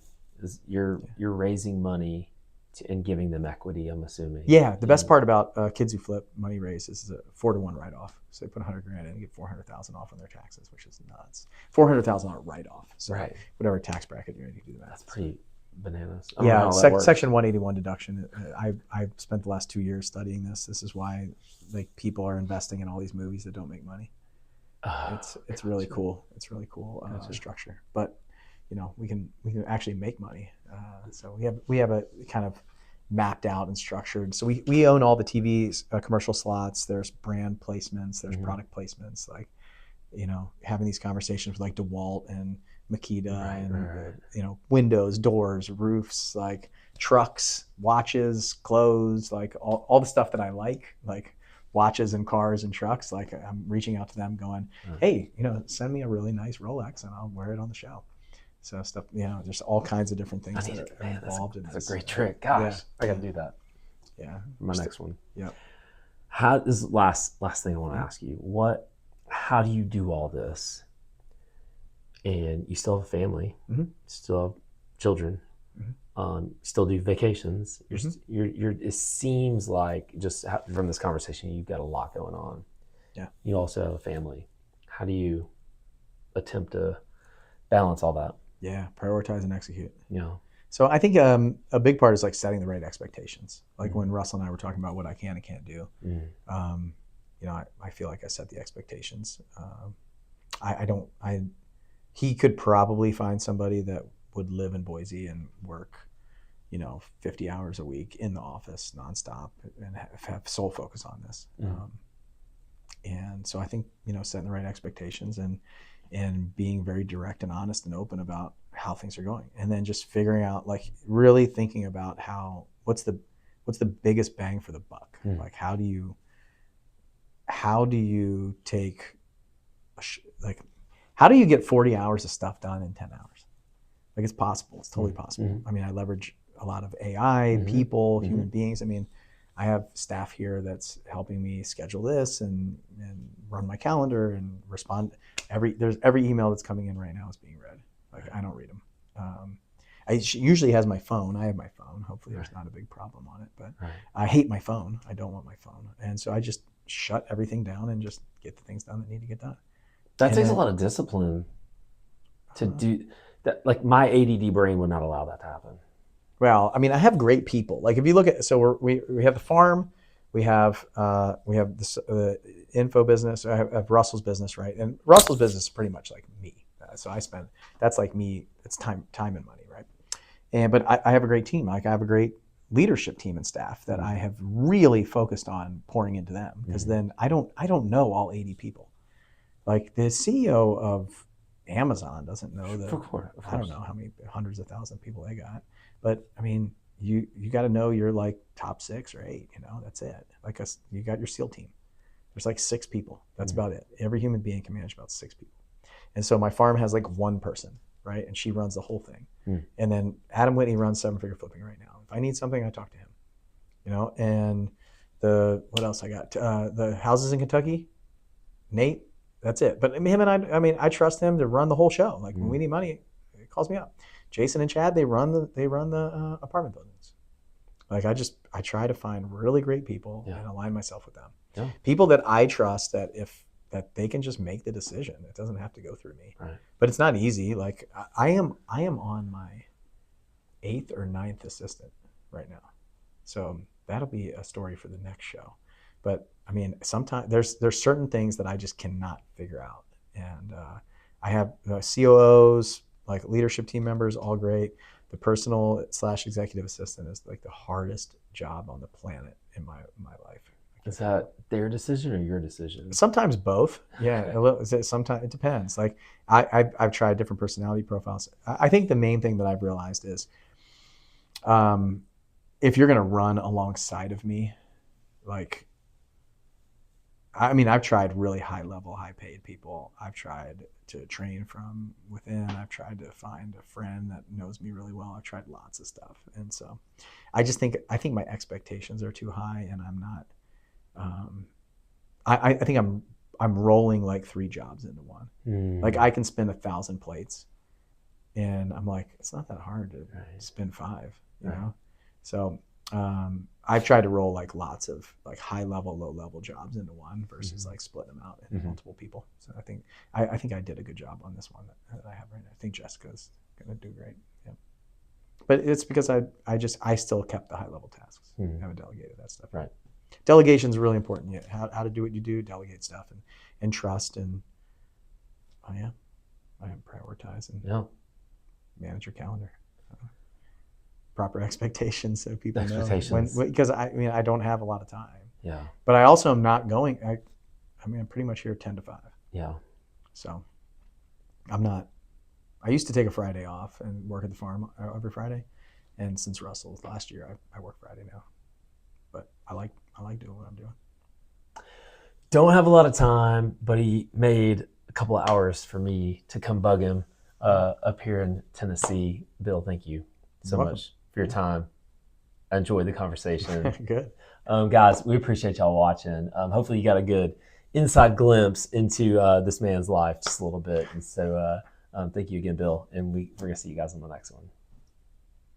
you're raising money and giving them equity, I'm assuming. Yeah, the best part about Kids Who Flip money raise is a 4-to-1 write-off. So they put $100,000 in and get $400,000 off on their taxes, which is nuts. $400,000 write-off. So whatever tax bracket you're in, you do the math. That's pretty bananas. Yeah, Section 181 deduction. I've spent the last 2 years studying this. This is why like people are investing in all these movies that don't make money. It's really cool. It's really cool structure. But we can actually make money. So we have a kind of mapped out and structured. So we own all the TV commercial slots. There's brand placements. There's product placements. Like having these conversations with like DeWalt and Makita windows, doors, roofs, like trucks, watches, clothes, like all the stuff that I like watches and cars and trucks. Like I'm reaching out to them, going, hey, send me a really nice Rolex and I'll wear it on the show. So stuff, there's all kinds of different things that are involved in this. That's a great trick. Gosh, I got to do that. Yeah. My next one. Yeah. How this is last thing I want to ask you. How do you do all this? And you still have a family, still have children, still do vacations. It seems like just from this conversation, you've got a lot going on. Yeah. You also have a family. How do you attempt to balance all that? Yeah, prioritize and execute. Yeah. So I think a big part is like setting the right expectations. Like when Russell and I were talking about what I can and can't do, I feel like I set the expectations. He could probably find somebody that would live in Boise and work, 50 hours a week in the office nonstop and have sole focus on this. And so I think, setting the right expectations and being very direct and honest and open about how things are going. And then just figuring out, like really thinking about what's the biggest bang for the buck? Like how do you take, how do you get 40 hours of stuff done in 10 hours? Like it's possible. It's totally possible. I mean, I leverage a lot of AI, people, human beings. I mean, I have staff here that's helping me schedule this and run my calendar and respond. Every email that's coming in right now is being read. Like I don't read them. She usually has my phone. I have my phone. Hopefully there's not a big problem on it, but I hate my phone. I don't want my phone. And so I just shut everything down and just get the things done that need to get done. That takes a lot of discipline to do that. Like my ADD brain would not allow that to happen. Well, I mean, I have great people. Like if you look at, so we have the farm, we have this info business. I have Russell's business, right? And Russell's business is pretty much like me. So that's like me. It's time and money, right? But I have a great team. Like I have a great leadership team and staff that I have really focused on pouring into them, because then I don't know all 80 people. Like the CEO of Amazon doesn't know that. Of course. I don't know how many hundreds of thousands of people they got, but I mean, you got to know you're like top 6 or 8. That's it. Like you got your SEAL team. There's like 6 people. That's about it. Every human being can manage about 6 people. And so my farm has like 1 person, right? And she runs the whole thing. Mm. And then Adam Whitney runs Seven Figure Flipping right now. If I need something, I talk to him, and what else I got? The houses in Kentucky, Nate, that's it. But him and I trust him to run the whole show. Like when we need money, he calls me up. Jason and Chad, they run the apartment buildings. Like I try to find really great people and align myself with them. Yeah. People that I trust that they can just make the decision. It doesn't have to go through me. Right. But it's not easy. Like I am on my 8th or 9th assistant right now. So that'll be a story for the next show. But I mean, sometimes there's certain things that I just cannot figure out. And I have COOs, like leadership team members, all great. The personal / executive assistant is like the hardest job on the planet in my life. Is that their decision or your decision? Sometimes both. Yeah. Sometimes it depends. Like I've tried different personality profiles. I think the main thing that I've realized is, if you're going to run alongside of me, like, I mean, I've tried really high level, high paid people. I've tried to train from within. I've tried to find a friend that knows me really well. I've tried lots of stuff. And so I think my expectations are too high, and I'm not, I think I'm rolling like 3 jobs into one. Like I can spin 1,000 plates, and I'm like, it's not that hard to spin 5, you know? So I've tried to roll like lots of like high level, low level jobs into one versus like splitting them out into multiple people. So I think I did a good job on this one that I have right now. I think Jessica's gonna do great. Yeah. But it's because I still kept the high level tasks. I haven't delegated that stuff. Right. Delegation is really important. Yeah. How to do what you do, delegate stuff and trust and I prioritize and manage your calendar. Proper expectations so people know because I don't have a lot of time. Yeah. But I also am not going. I'm pretty much here 10 to 5. Yeah. So I'm not. I used to take a Friday off and work at the farm every Friday, and since Russell's last year, I work Friday now. But I like doing what I'm doing. Don't have a lot of time, but he made a couple of hours for me to come bug him up here in Tennessee. Bill, thank you so much for your time. I enjoyed the conversation. Good. Guys, we appreciate y'all watching. Hopefully you got a good inside glimpse into this man's life just a little bit. And so thank you again, Bill. And we're going to see you guys on the next one.